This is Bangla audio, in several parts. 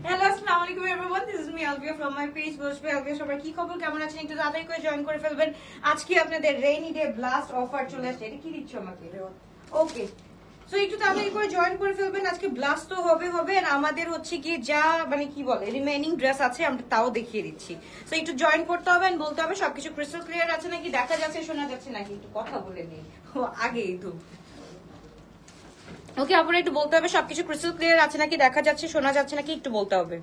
হ্যালো আসসালামু আলাইকুম everyone, this is me আলবিয়া from my page বসবে আলবিয়া। সবাই কি খবর, কেমন আছেন? একটু তাড়াতাড়ি করে জয়েন করে ফেলবেন। আজকে আপনাদের রেইনি ডে ব্লাস্ট অফার চলে আসছে। এটা কি দিচ্ছ আমাকে? ওকে, সো একটু তাড়াতাড়ি করে জয়েন করে ফেলবেন। আজকে ব্লাস্ট তো হবে আর আমাদের হচ্ছে কি যা মানে কি বলে রিমেইনিং ড্রেস আছে আমরা তাও দেখিয়ে দিচ্ছি। সো একটু জয়েন করতে হবে, বলতে হবে সবকিছু ক্রিস্টাল ক্লিয়ার আছে নাকি, দেখা যাচ্ছে শোনা যাচ্ছে নাকি, একটু কথা বলে নিই আগেই তো। ওকে, আপনারা একটু বলতে হবে সবকিছু ক্রিস্টাল ক্লিয়ার আছে নাকি, দেখা যাচ্ছে শোনা যাচ্ছে নাকি, একটু বলতে হবে।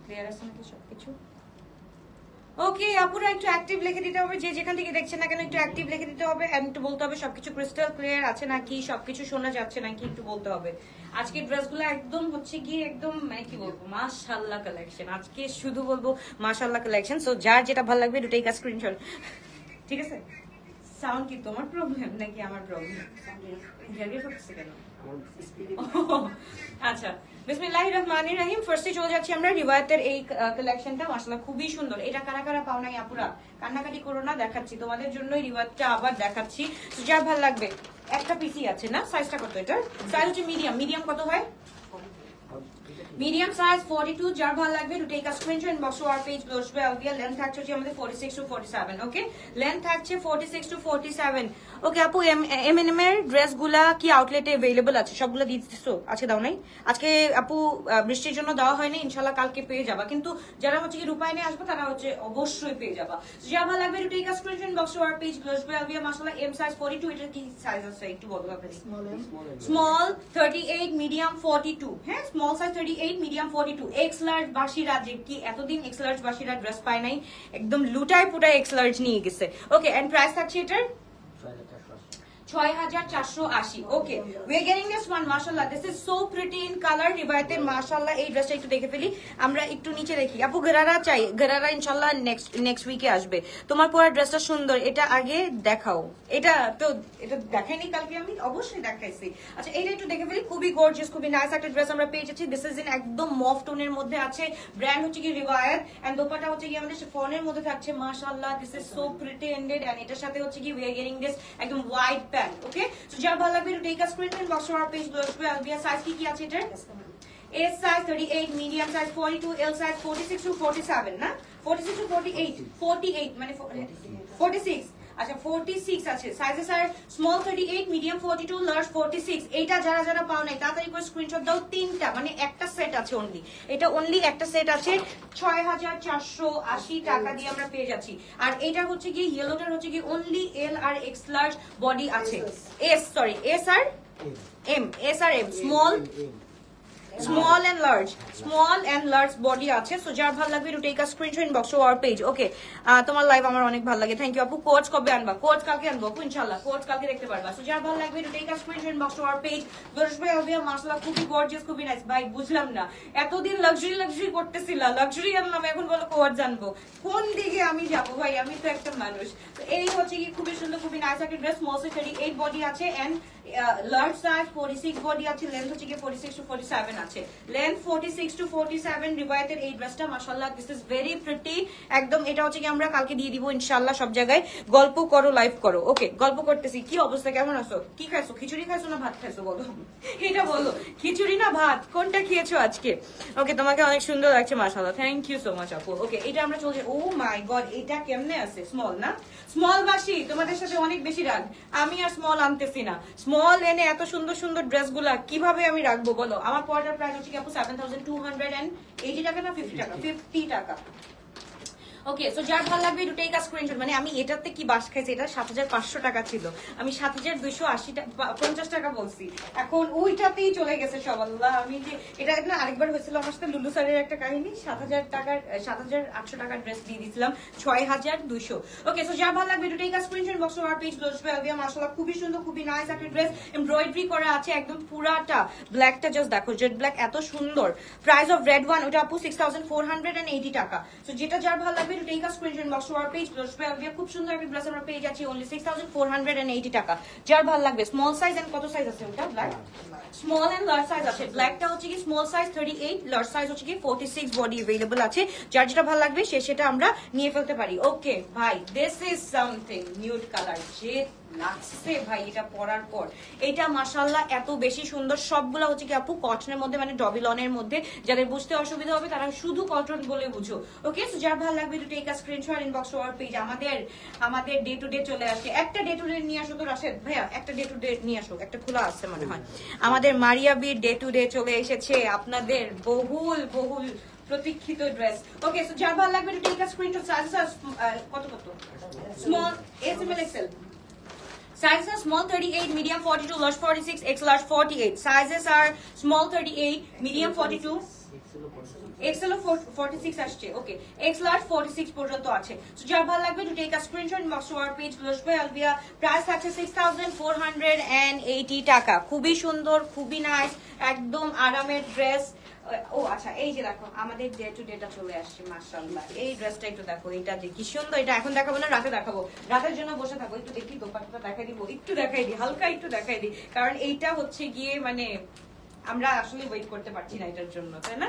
ক্লিয়ার আছে নাকি সবকিছু? ওকে আপুরা একটু অ্যাক্টিভ লিখে দিতে হবে, যে যেখান থেকে দেখছেন না কেন একটু অ্যাক্টিভ লিখে দিতে হবে। একটু বলতে হবে সবকিছু ক্রিস্টাল ক্লিয়ার আছে নাকি, সবকিছু শোনা যাচ্ছে নাকি, একটু বলতে হবে। আজকের ড্রেসগুলো একদম হচ্ছে গিয়ে একদম মানে কি বলবো মাশাআল্লাহ কালেকশন। আজকে শুধু বলবো মাশাআল্লাহ কালেকশন। সো যার যেটা ভালো লাগবে দুটোই কাজ স্ক্রিনশট, ঠিক আছে? সাউন্ড কি তোমার প্রবলেম নাকি আমার প্রবলেম? জায়গা করতেছে কেন? আচ্ছা, বিসমিল্লাহির রহমানির রহিম। ফার্স্টে চলে যাচ্ছি আমরা রিওয়ায়াতের এই কালেকশনটা, মাশাআল্লাহ খুবই সুন্দর। এটা কারা কারা পাও নাই আপুরা, কান্নাকাটি করো না, দেখাচ্ছি তোমাদের জন্য রিওয়ায়াতটা আবার দেখাচ্ছি। তো যার ভালো লাগবে, একটা পিসি আছে না, সাইজটা কত? এটা সাইজ হচ্ছে মিডিয়াম। মিডিয়াম কত হয়? Medium size 42। যার ভালো লাগবে to take a screenshot inbox to our page বসবে আলবিয়া। লেন্থ থাকছে আমাদের 46 টু 47। ওকে, লেন্থ থাকছে 46 টু 47। ওকে আপু, এমএনএম এর ড্রেসগুলা কি আউটলেটে अवेलेबल আছে? সবগুলো দিয়ে দিছো? আজকে দাও নাই? আজকে আপু বৃষ্টির জন্য দেওয়া হয়নি, ইনশাআল্লাহ কালকে পেয়ে যাবা। কিন্তু যারা হচ্ছে কি রূপায়ণে আসবে তারা হচ্ছে অবশ্যই পেয়ে যাবা। যার ভালো লাগবে to take a screenshot inbox to our page বসবে আলবিয়া। মাশাআল্লাহ এম সাইজ 42। এটা কি সাইজ আছে একটু বলো আপনি? Small 38, medium 42। হ্যাঁ, small size 38, medium 42। X large বাসিরা, যে কি এতদিন এক্স লার্জ বাসিরা ড্রেস পায় নাই, একদম লুটায় পুটায় এক্স লার্জ নিয়ে গেছে। ওকে, এন্ড প্রাইস থাকছে এটার 6480। ওকে, we are getting this one. মাশাআল্লাহ, this is so pretty in color. রিবায়াতের মাশাআল্লাহ এই ড্রেসটা একটু দেখে ফেলি আমরা, একটু নিচে দেখি। আপু গরারা চাই, গরারা ইনশাআল্লাহ নেক্সট উইকে আসবে। তোমার পরা ড্রেসটা সুন্দর, এটা আগে দেখাও। এটা তো এটা দেখাইনি কালকে, আমি অবশ্যই দেখাইছি। আচ্ছা, এইটা একটু দেখে ফেলি, খুবই গর্জিয়াস, খুবই নাইস একটা ড্রেস আমরা পেয়ে যাচ্ছি। দিস ইজ ইন একদম মফ টোনের মধ্যে আছে। ব্র্যান্ড হচ্ছে কি রিবায়াত, এন্ড দোপাটা হচ্ছে কি আমাদের ফনের মধ্যে থাকছে। মাশাআল্লাহ, this is so pretty ended, and এটার সাথে হচ্ছে কি we are getting this একদম হোয়াইট প্যান্ট। ওকে, সো যার ভালো লাগবে to take a screenshot inbox to our page বসবে আলবিয়া। সাইজ কি আছে এটার? S size 38, medium size 42, L size 46 to 47 না, 46 টু 48, 48 মানে 46। আচ্ছা 46 আছে সাইজে স্যার। Small 38, medium 42, large 46। এইটা যারা যারা পাও নাই তাড়াতাড়ি করে স্ক্রিনশট দাও। তিনটা মানে একটা সেট আছে অনলি, এটা অনলি একটা সেট আছে। 6480 টাকা দিয়ে আমরা পেয়ে যাচ্ছি। আর এটা হচ্ছে কি ইয়েলোটার হচ্ছে কি অনলি এল আর এক্স লার্জ বডি আছে। এস সরি, এস আর এম, এস আর M, small and large body আছে। সো যার ভালো লাগবে to take a screenshot inbox to our page. Okay, তোমার লাইভ আমার অনেক ভালো লাগে, থ্যাংক ইউ আপু। কোচ কবে আনবা? কোচ কালকে আনবো আপু ইনশাআল্লাহ, কোচ কালকে দেখতে পারবা। সো যার ভালো লাগবে to take a screenshot inbox to our page বসবে আলবিয়া। মাশাআল্লাহ খুবই গর্জিয়াস, খুবই নাইস। ভাই বুঝলাম না, এতদিন লাক্সারি করতেছিলা, লাক্সারি আনলাম, এখন বলো কোচ জানবো, কোন দিকে আমি যাবো ভাই? আমি তো একটা মানুষ। তো এই হচ্ছে কি খুবই সুন্দর, খুবই নাইস একটা ড্রেস। স্মল সাইজ 38 বডি আছে, এন্ড লার্জ সাইজ 46 বডি আছে। লেন্থ হচ্ছে কি 46 টু 47 আছে। লেন্থ 46 টু 47 রিবায়াতের এই ড্রেসটা মাশাআল্লাহ দিস ইজ ভেরি প্রিটি একদম। এটা হচ্ছে কি আমরা কালকে দিয়ে দিব ইনশাআল্লাহ সব জায়গায়। গল্প করো, লাইভ করো। ওকে, গল্প করতেছি। কি অবস্থা, কেমন আছো? কি খাইছো? খিচুড়ি খাইছো না ভাত খাইছো বলো, এটা বলো। খিচুড়ি না ভাত, কোনটা খেয়েছো আজকে? ওকে, তোমাকে অনেক সুন্দর লাগছে মাশাআল্লাহ, থ্যাংক ইউ সো মাচ আপু। ওকে, এটা আমরা চলছে। ও মাই গড, এটা কেমনে আছে? স্মল না, স্মল বাসি তোমাদের সাথে অনেক বেশি রাগ। আমি আর স্মল আনতেছি না, স্মল এনে এত সুন্দর সুন্দর ড্রেসগুলা কিভাবে আমি রাখবো বলো? আমার পর্দার প্রাইস হচ্ছে কি আপু 7280 টাকা না 50 টাকা? 50 টাকা। ওকে, সো যার ভালো লাগবে টু টেক আ স্ক্রিনশট। মানে আমি এটাতে কি বাস খাইছি, এটা 7500 টাকা ছিল, আমি 7250 টাকা বলছি, এখন ওইটাতেই চলে গেছে সব। আল্লাহ, আমি যে এটা না আরেকবার হয়েছিল আমার সাথে লুলু স্যারের একটা কাহিনী, 7800 টাকার ড্রেস দিয়ে দিয়েছিলাম 6200। ওকে, সো যার ভালো লাগবে to take a screenshot box R page বসবে আলবিয়া। মাশাআল্লাহ খুবই সুন্দর, খুবই নাইস একটা ড্রেস, এমব্রয়ডারি করা আছে একদম পুরাটা। ব্ল্যাকটা জাস্ট দেখো, জেড ব্ল্যাক এত সুন্দর। প্রাইস অফ রেড ওয়ান ওটা আপু 6480 টাকা। সো যেটা যার ভালো লাগবে to take a screenshot inbox to our page খুব সুন্দর একটা ড্রেস আমরা পেয়ে যাচ্ছি অনলি 6480 টাকা। যার ভালো লাগবে স্মল সাইজ এন্ড কত সাইজ আছে ওটা black small and large size আছে। ব্ল্যাকটা হচ্ছে কি স্মল সাইজ 38, লার্জ সাইজ হচ্ছে কি 46 বডি अवेलेबल আছে। যার যেটা ভালো লাগবে সেটা আমরা নিয়ে ফেলতে পারি। ওকে ভাই this is something nude colour যে লাগছে ভাই এটা পরার পর, এটা মাশাআল্লাহ এত বেশি সুন্দর। সবগুলো হচ্ছে কি আপু কটনের মধ্যে মানে ডবিলনের মধ্যে, যাদের বুঝতে অসুবিধা হবে তারা শুধু কটন বলে বুঝো। ওকে সো যার ভালো লাগবে to take a screenshot inbox to our page. আমাদের ডে টু ডে চলে আসে, একটা ডে টু ডে নিয়ে আসো তো রাশেদ ভাইয়া, একটা ডে টু ডে নিয়ে আসো, একটা খোলা আছে মনে হয়। আমাদের মারিয়া বির ডে টু ডে চলে এসেছে, আপনাদের বহুল প্রতীক্ষিত ড্রেস। ওকে সো যার ভালো লাগবে to take a screenshot. Sizes কত small S M L XL Sizes are small 38, medium 42, large 46, X large 48. Sizes are small 38, medium 42, XL 46 আসছে। ওকে X large 46 পর্যন্ত আছে। সো যার ভালো লাগবে to take a screenshot inbox to our page close by Albia. Price আছে 6480 টাকা। খুবই সুন্দর, খুবই নাইস, একদম আরামের ড্রেস। ও আচ্ছা এই যে দেখো আমাদের ডে টু ডেটা চলে আসছে মাশাআল্লাহ। এই ড্রেসটা একটু দেখো, এটা যে কি সুন্দর। এটা এখন দেখাবো না, রাতে দেখাবো। রাতের জন্য বসে থাকো, একটু দেখি দোপাট্টাটা দেখাই দিব, একটু দেখাই দিই, হালকা একটু দেখাই দিই, কারণ এইটা হচ্ছে গিয়ে মানে আমরা আসলে ওয়েট করতে পারছি না এটার জন্য, তাই না?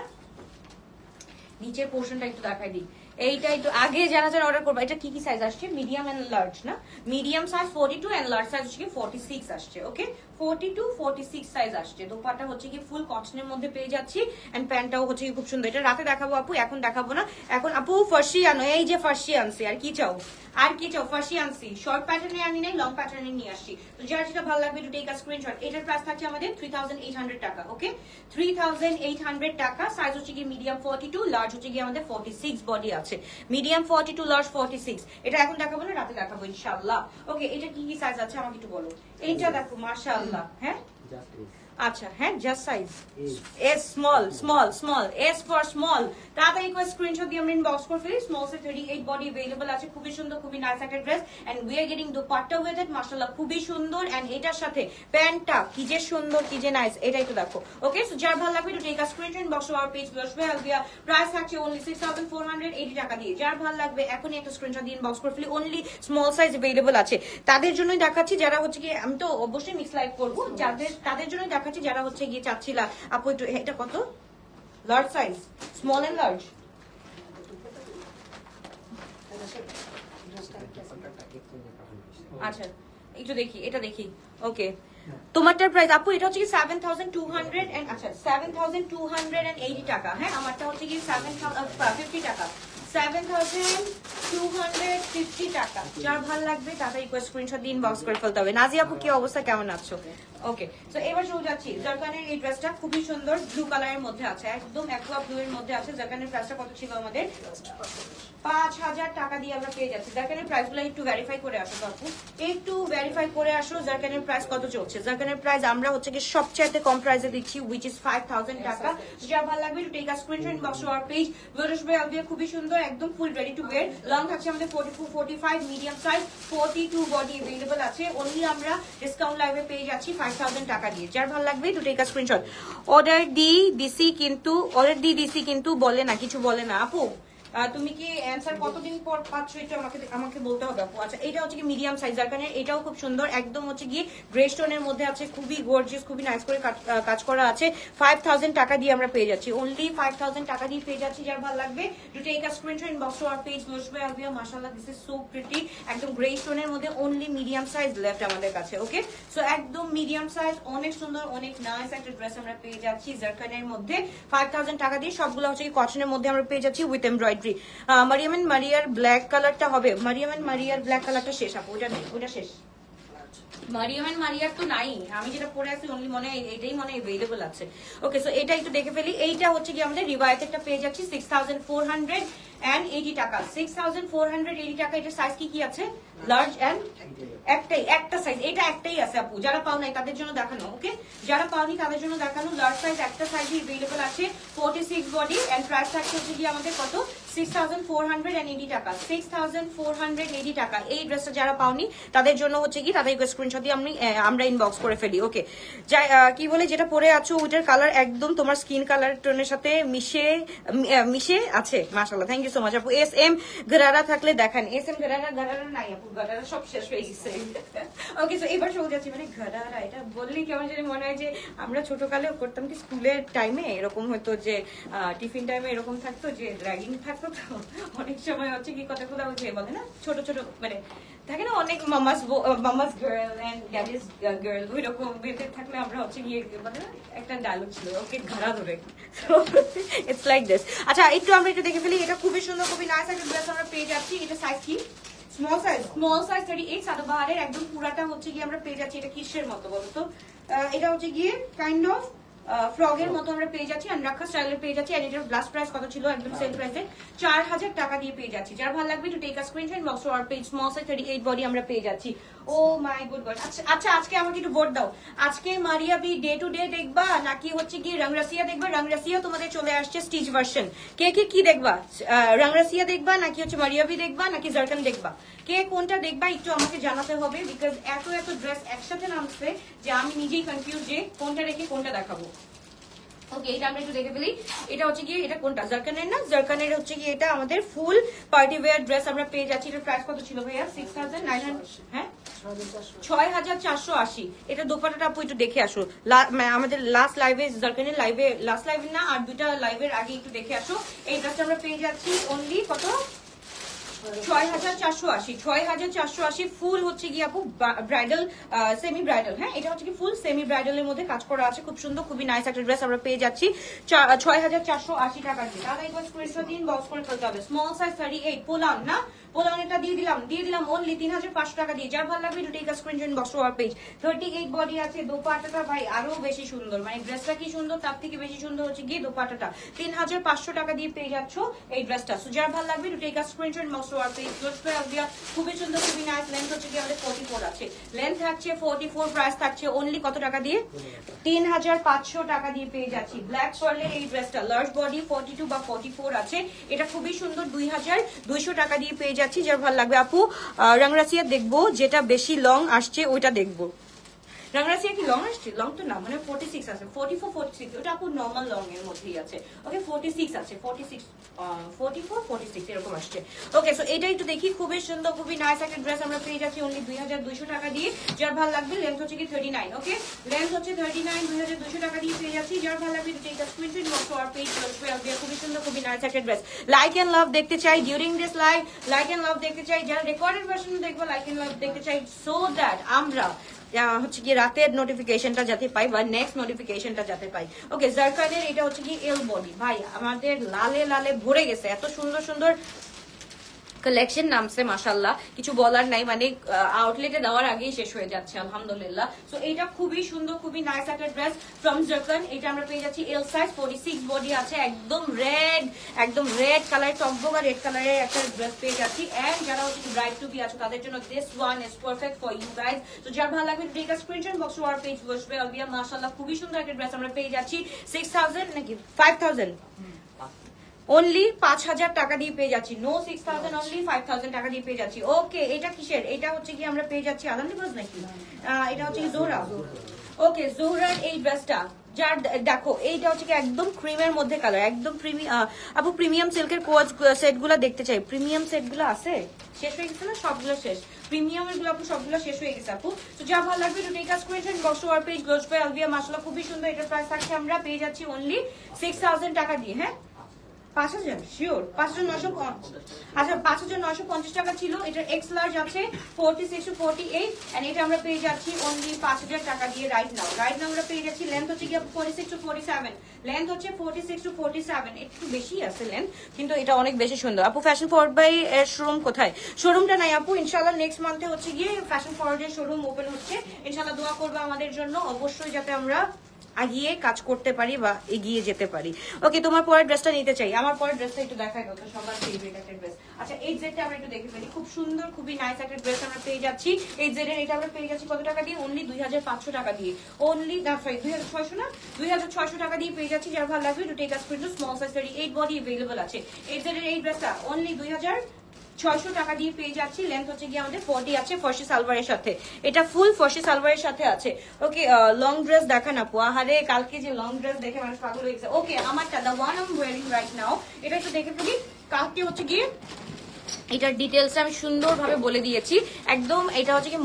নিচের পোর্শনটা একটু দেখাই দিই। এইটা একটু আগে যারা অর্ডার করবে, এটা কি সাইজ আসছে? মিডিয়াম এন্ড লার্জ না? Medium size 42 and large size হচ্ছে 46 আসছে। ওকে 42 46 সাইজ আসছে। দোপাট্টা হচ্ছে কি ফুল কটনের মধ্যে পেয়ে যাচ্ছি এন্ড প্যান্টটাও হচ্ছে কি খুব সুন্দর। এটা রাতে দেখাবো আপু, এখন দেখাবো না। এখন আপু ফার্সি আনো, এই যে ফার্সি আনছি, আর কি চাও ফার্সি আনছি। শর্ট প্যাটার্নে আনি নাই, লং প্যাটার্নে নিয়ে আসছি। তো যার যেটা ভালো লাগবে টু টেক আ স্ক্রিনশট। এটার প্রাইস থাকছে আমাদের 3800 টাকা। ওকে 3800 টাকা। সাইজ হচ্ছে কি মিডিয়াম 42, লার্জ হচ্ছে কি আমাদের 46 বডি আছে। Medium 42, large 46। এটা এখন দেখাবো না, রাতে দেখাবো ইনশাআল্লাহ। ওকে এটা কি সাইজ আছে আমাকে একটু বলো। এইটা দেখো মাশাআল্লাহ। হ্যাঁ আচ্ছা হ্যাঁ just size S small S for small. তাড়াতাড়ি করে স্ক্রিনশট দিয়ে আমরা ইনবক্স করে ফেলি। স্মল সে 38 বডি अवेलेबल আছে। খুবই সুন্দর, খুবই নাইস একটা dress and we are getting dupatta with it মাশাআল্লাহ খুবই সুন্দর। এন্ড এটার সাথে প্যান্টটা কি যে সুন্দর, কি যে নাইস, এটা একটু দেখো। ওকে সো যার ভালো লাগবে to take a screenshot inbox to our page plus by Albia. Price থাকছে অনলি 6480 টাকা দিয়ে। যার ভালো লাগবে এখনই একটা স্ক্রিনশট দিয়ে ইনবক্স করে ফেলি। অনলি স্মল সাইজ अवेलेबल আছে। তাদের জন্যই দেখাচ্ছি যারা হচ্ছে কি, আমি তো অবশ্যই মিক্স লাইভ করব, তাদের জন্যই দেখাচ্ছি যারা হচ্ছে গিয়ে চাচ্ছিলা আপু একটু এটা কত large size, small and large. আচ্ছা একটু দেখি, এটা দেখি। ওকে তোমারটার প্রাইস আপু এটা হচ্ছে কি 7200 এন্ড আচ্ছা 7280 টাকা। হ্যাঁ আমারটা হচ্ছে কি 750 টাকা, 7250 টাকা। যার ভালো লাগবে তাড়াতাড়ি স্ক্রিনশট দিয়ে ইনবক্স করে ফেলতে হবে। নাজি আপু কি অবস্থা, কেমন আছো? ওকে সো এবার শুরু যাচ্ছি। জারকানের এই ড্রেসটা খুবই সুন্দর, ব্লু কালারের মধ্যে আছে, একদম অ্যাকোয়া ব্লু এর মধ্যে আছে। জারকানের প্রাইসটা কত ছিল আমাদের? 5000 টাকা দিয়ে আমরা পেয়ে যাচ্ছি। জারকানের প্রাইসগুলো একটু ভেরিফাই করে আসো আপু, একটু ভেরিফাই করে আসো। জারকানের প্রাইস কত চলছে? জারকানের প্রাইস আমরা হচ্ছে কি সবচেয়ে কম প্রাইসে দিচ্ছি, which is 5000 টাকা। যার ভালো লাগবে to take a screenshot inbox to our page. Viewers ভাই আলবিয়া খুবই সুন্দর, একদম full ready to wear. Long থাকছে আমাদের 44 45, মিডিয়াম সাইজ 42 বডি अवेलेबल আছে। অনলি আমরা ডিসকাউন্ট লাইভে পেয়ে যাচ্ছি 5000 টাকা দিয়ে। যার ভালো লাগবে to take a screenshot. Order দিছি কিন্তু বলে না, কিছু বলে না আপু। তুমি কি অ্যানসার কতদিন পর পাচ্ছ এটা আমাকে বলতে হবে আপু। আচ্ছা এটা হচ্ছে কি মিডিয়াম সাইজ, যার কারণে এটাও খুব সুন্দর, একদম হচ্ছে গিয়ে গ্রে স্টোনের মধ্যে আছে, খুবই গর্জিয়াস, খুবই নাইস করে কাজ করা আছে। 5000 টাকা দিয়ে আমরা পেয়ে যাচ্ছি, অনলি 5000 টাকা দিয়ে পেয়ে যাচ্ছি। যার ভালো লাগবে to take a screenshot inbox to our page লুজ বাই আলবিয়া। মাশাআল্লাহ দিস ইজ সো প্রিটি, একদম গ্রে স্টোনের মধ্যে অনলি মিডিয়াম সাইজ লেফট আমাদের কাছে। ওকে সো একদম মিডিয়াম সাইজ, অনেক সুন্দর, অনেক নাইস একটা ড্রেস আমরা পেয়ে যাচ্ছি জারকানের মধ্যে 5000 টাকা দিয়ে। সবগুলো হচ্ছে কি কটনের মধ্যে আমরা পেয়ে যাচ্ছি উইথ এমব্রয়ডারি। মারিয়াম এন্ড মারিয়ার ব্ল্যাক কালারটা হবে, মারিয়াম এন্ড মারিয়ার ব্ল্যাক কালারটা শেষ আপু, ওটা নেই, ওটা শেষ। মারিয়াম এন্ড মারিয়ার তো নাই, আমি যেটা পরে আছি অনলি মনে এটাই মনে अवेलेबल আছে। ওকে সো এটা একটু দেখে ফেলি। এইটা হচ্ছে কি আমাদের রিওয়ায়াতেরটা পেয়ে যাচ্ছি 6480 টাকা। 6480 টাকা। এটা সাইজ কি আছে? লার্জ এন্ড একটা সাইজ, এটা একটাই আছে আপু। যারা পাও নাই তাদের জন্য দেখানো। ওকে যারা পাওনি তাদের জন্য দেখানো। লার্জ সাইজ একটা সাইজই अवेलेबल আছে, 46 বডি এন্ড প্রাইস থাকছে হচ্ছে কি আমাদের কত? 6480 টাকা। 6480 টাকা। এই ড্রেসটা যারা পাওনি তাদের জন্য হচ্ছে কি তাদের স্ক্রিনশট দিয়ে আমরা ইনবক্স করে ফেলি। ওকে কি বলে যেটা পরে আছো ওইটার কালার একদম তোমার স্কিন কালার টোনের সাথে মিশে আছে। মাশাআল্লাহ thank you you so much আপু। এস এম গারারা থাকলে দেখান। এস এম গারারা নাই আপু, গারারা সব শেষ হয়ে গেছে। ওকে, সো এবার চলে যাচ্ছি। মানে গারারা এটা বললেই কেমন জানি মনে হয় যে আমরা ছোটকালেও করতাম কি স্কুলের টাইমে এরকম হতো যে টিফিন টাইমে এরকম থাকতো যে র্যাগিং থাকতো, তো অনেক সময় হচ্ছে কি কথাগুলো বলে না ছোট ছোট মানে থাকে না অনেক মামাস গার্ল এন্ড ড্যাডিস গার্ল, ওই রকম বেঁধে থাকলে আমরা হচ্ছে গিয়ে বলে না একটা ডায়লগ ছিল ওকে ঘাড়া ধরে, ইটস লাইক দিস। আচ্ছা একটু আমরা একটু দেখে ফেলি। এটা খুবই সুন্দর, খুবই নাইস একটা ড্রেস আমরা পেয়ে যাচ্ছি। এটা সাইজ কি? স্মল সাইজ 38 সাদাবাহারের একদম পুরাটা হচ্ছে গিয়ে আমরা পেয়ে যাচ্ছি। এটা কিসের মতো বলতো? এটা হচ্ছে গিয়ে কাইন্ড অফ ফ্রগের মতো আমরা পেয়ে যাচ্ছি, আনরাখা স্টাইলের পেয়ে যাচ্ছি। আর এটার লাস্ট প্রাইস কত ছিল? একদম সেল প্রাইসে 4000 টাকা দিয়ে পেয়ে যাচ্ছি। যার ভালো লাগবে to take a screenshot, box or page small size 38 body আমরা পেয়ে যাচ্ছি। Oh my good god. আচ্ছা আজকে আমাকে একটু ভোট দাও, আজকে Maria B day to day দেখবা নাকি হচ্ছে কি রংরাসিয়া দেখবা? রংরাসিয়া তোমাদের চলে আসছে স্টিচ ভার্সন। কে কে কি দেখবা? রংরাসিয়া দেখবা নাকি হচ্ছে মারিয়া বি দেখবা নাকি জারকান দেখবা? কে কোনটা দেখবা একটু আমাকে জানাতে হবে, বিকজ এত ড্রেস একসাথে নামছে যে আমি নিজেই কনফিউজ যে কোনটা রেখে কোনটা দেখাবো। ওকে, এটা আমরা একটু দেখে ফেলি। এটা হচ্ছে গিয়ে এটা কোনটা? জারকানের না? জারকানের হচ্ছে গিয়ে এটা আমাদের ফুল পার্টি ওয়্যার ড্রেস আমরা পেয়ে যাচ্ছি। এটার প্রাইস কত ছিল ভাইয়া? 6900, হ্যাঁ 6480। এটা দোপাট্টাটা আপু একটু দেখে আসো। আমাদের লাস্ট লাইভে জারকানের লাইভে, লাস্ট লাইভে না আর দুইটা লাইভের আগে একটু দেখে আসো। এই ড্রেসটা আমরা পেয়ে যাচ্ছি অনলি কত? 6480। 6480 ফুল হচ্ছে গিয়ে আপু ব্রাইডাল, সেমি ব্রাইডাল। হ্যাঁ, এটা হচ্ছে কি ফুল সেমি ব্রাইডালের মধ্যে কাজ করা আছে, খুব সুন্দর, খুবই নাইস একটা ড্রেস আমরা পেয়ে যাচ্ছি 6480 টাকা দিয়ে। তাহলে একবার স্ক্রিনশট দিন, বক্স করে ফেলতে হবে। স্মল সাইজ 38 পোলান না, পোলানটা দিয়ে দিলাম অনলি 3500 টাকা দিয়ে। যার ভালো লাগবে to take a screenshot, box war page 38 body আছে। দোপাট্টাটা ভাই আরো বেশি সুন্দর, মানে ড্রেসটা কি সুন্দর তার থেকে বেশি সুন্দর হচ্ছে গিয়ে দোপাট্টাটা। 3500 টাকা দিয়ে পেয়ে যাচ্ছ এই ড্রেসটা। সো যার ভালো লাগবে to take a screenshot, box war page. খুবই সুন্দর, খুবই নাইস। লেন্থ হচ্ছে গিয়ে আমাদের 44 আছে, লেন্থ থাকছে 44, প্রাইস থাকছে অনলি কত টাকা দিয়ে? 3500 টাকা দিয়ে পেয়ে যাচ্ছি। ব্ল্যাক পার্লের এই ড্রেসটা লার্জ বডি 42 বা 44 আছে। এটা খুবই সুন্দর, 2200 টাকা দিয়ে পেয়ে যাচ্ছি। যার ভালো লাগবে আপু রংরাসিয়া দেখবো, যেটা বেশি লং আসছে ওইটা দেখবো। রংরাসিয়া কি লং আসছে? লং তো না, মানে 46 আছে, 44 46 ওটা আপু নরমাল লং এর মধ্যেই আছে। ওকে 46 আছে, 46 44 46 এরকম আসছে। ওকে, সো এটা একটু দেখি, খুবই সুন্দর, খুবই নাইস একটা ড্রেস আমরা পেয়ে যাচ্ছি অনলি 2200 টাকা দিয়ে। যার ভালো লাগবে লেন্থ হচ্ছে কি 39। ওকে, লেন্থ হচ্ছে 39, 2200 টাকা দিয়ে পেয়ে যাচ্ছি। যার ভালো লাগবে take a screenshot, box or page. খুবই সুন্দর, খুবই নাইস একটা ড্রেস। লাইক এন্ড লাভ দেখতে চাই during this live, like and love দেখতে চাই। যারা রেকর্ডেড ভার্সন দেখবো লাইক এন্ড লাভ দেখতে চাই, সো দ্যাট আমরা হচ্ছে কি রাতের নোটিফিকেশনটা যাতে পাই বা নেক্সট নোটিফিকেশনটা যাতে পাই। ওকে, জারকানের এটা হচ্ছে কি এল বডি। ভাই আমাদের লালে লালে ভরে গেছে, এত সুন্দর সুন্দর কালেকশন নামছে মাশাআল্লাহ, কিছু বলার নাই, মানে আউটলেটে দেওয়ার আগেই শেষ হয়ে যাচ্ছে আলহামদুলিল্লাহ। সো এটা খুবই সুন্দর, খুবই নাইস একটা ড্রেস ফ্রম জারকান। এটা আমরা পেয়ে যাচ্ছি এল সাইজ 46 বডি আছে, একদম রেড কালার, টকবগা রেড কালারের একটা ড্রেস পেয়ে যাচ্ছি। এন্ড যারা হচ্ছে ব্রাইড টু বি আছে তাদের জন্য this one is perfect for you guys. তো যার ভালো লাগবে take a screenshot, box war page বসবে অলবিয়া। মাশাআল্লাহ খুবই সুন্দর একটা ড্রেস আমরা পেয়ে যাচ্ছি 6000 নাকি 5000, অনলি 5000 টাকা দিয়ে পেয়ে যাচ্ছি। নো 6000, অনলি 5000 টাকা দিয়ে পেয়ে যাচ্ছি। ওকে, এটা কিসের? এটা হচ্ছে কি আমরা পেয়ে যাচ্ছি আলহামদুলিল্লাহ নাকি এটা হচ্ছে কি জোহরা। ওকে, জোহরার এই ড্রেসটা যার দেখো এইটা হচ্ছে কি একদম ক্রিমের মধ্যে কালার, একদম আপু প্রিমিয়াম সিল্কের কোয়াজ সেট গুলা দেখতে চাই। প্রিমিয়াম সেট গুলো আছে, শেষ হয়ে গেছে না? সবগুলো শেষ, প্রিমিয়ামের গুলো আপু সবগুলো শেষ হয়ে গেছে আপু। তো যা ভালো লাগবে to take a screenshot, box war page glows by Albia. মাশাআল্লাহ খুবই সুন্দর, এটার প্রাইস থাকছে আমরা পেয়ে যাচ্ছি অনলি 6000 টাকা দিয়ে। হ্যাঁ 5000 শিওর, 5950। আচ্ছা 5950 টাকা ছিল। এটার এক্স লার্জ আছে 46 to 48 এন্ড এটা আমরা পেয়ে যাচ্ছি অনলি 5000 টাকা দিয়ে রাইট নাও আমরা পেয়ে যাচ্ছি। লেন্থ হচ্ছে কি 46 to 47, লেন্থ হচ্ছে 46 to 47, একটু বেশি আছে লেন্থ, কিন্তু এটা অনেক বেশি সুন্দর। আপু ফ্যাশন ফরওয়ার্ড বাই এর শোরুম কোথায়? শোরুমটা নাই আপু, ইনশাআল্লাহ নেক্সট মান্থে হচ্ছে গিয়ে ফ্যাশন ফরওয়ার্ড এর শোরুম ওপেন হচ্ছে। ইনশাআল্লাহ দোয়া করবে আমাদের জন্য, অবশ্যই যাতে আমরা আগিয়ে কাজ করতে পারি বা এগিয়ে যেতে পারি। ওকে, তোমার পরের ড্রেসটা নিতে চাই। আমার পরের ড্রেসটা একটু দেখাই দাও তো, সবার ফেভারিট একটা ড্রেস। আচ্ছা এই জেডটা আমরা একটু দেখে ফেলি, খুব সুন্দর, খুবই নাইস একটা ড্রেস আমরা পেয়ে যাচ্ছি। এই জেডের এটা আমরা পেয়ে যাচ্ছি কত টাকা দিয়ে? অনলি 2500 টাকা দিয়ে। অনলি না সরি 2600 না, 2600 টাকা দিয়ে পেয়ে যাচ্ছি। যার ভালো লাগবে to take a screenshot, small size 38 body available আছে। এই জেডের এই ড্রেসটা অনলি 2600 টাকা দিয়ে পেয়ে যাচ্ছি। লেন্থ হচ্ছে গিয়ে আমাদের 40 আছে, ফর্সি সালোয়ারের সাথে। এটা ফুল ফর্সি সালোয়ারের সাথে আছে। ওকে, লং ড্রেস দেখান আপু। আহারে কালকে যে লং ড্রেস দেখে মানুষ পাগল হয়ে গেছে। ওকে, আমারটা the one I am wearing right now, এটা একটু দেখে ফেলি। কালকে হচ্ছে গিয়ে এটার ডিটেলস আমি সুন্দরভাবে বলে দিয়েছি একদম। এটা হচ্ছে কি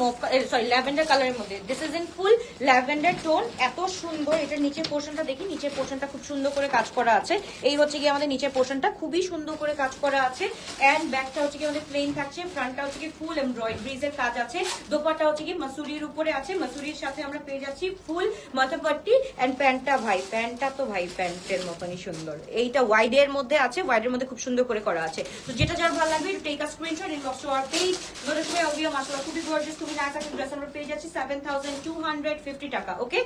সরি ল্যাভেন্ডার কালারের মধ্যে, this is in full lavender tone, এত সুন্দর। এটার নিচের পোর্শনটা দেখি, নিচের পোর্শনটা খুব সুন্দর করে কাজ করা আছে। এই হচ্ছে কি আমাদের নিচের পোর্শনটা খুবই সুন্দর করে কাজ করা আছে। এন্ড ব্যাকটা হচ্ছে কি আমাদের প্লেন থাকছে, ফ্রন্টটা হচ্ছে কি ফুল এমব্রয়ডারিজ এর কাজ আছে। দোপাট্টা হচ্ছে কি মাসুরির উপরে আছে, মাসুরির সাথে আমরা পেয়ে যাচ্ছি ফুল মাথাপট্টি। এন্ড প্যান্টটা ভাই, প্যান্টটা তো ভাই প্যান্টের মতনই সুন্দর। এইটা ওয়াইডের মধ্যে আছে, ওয়াইডের মধ্যে খুব সুন্দর করে করা আছে। তো যেটা যার ভালো লাগবে take a screenshot, inbox to our page. গোরেশওয়ে আলবিয়া মাশাআল্লাহ খুবই গর্জিয়াস, খুবই নাইস একটা ড্রেস আমরা পেয়ে যাচ্ছি 7250 টাকা। ওকে,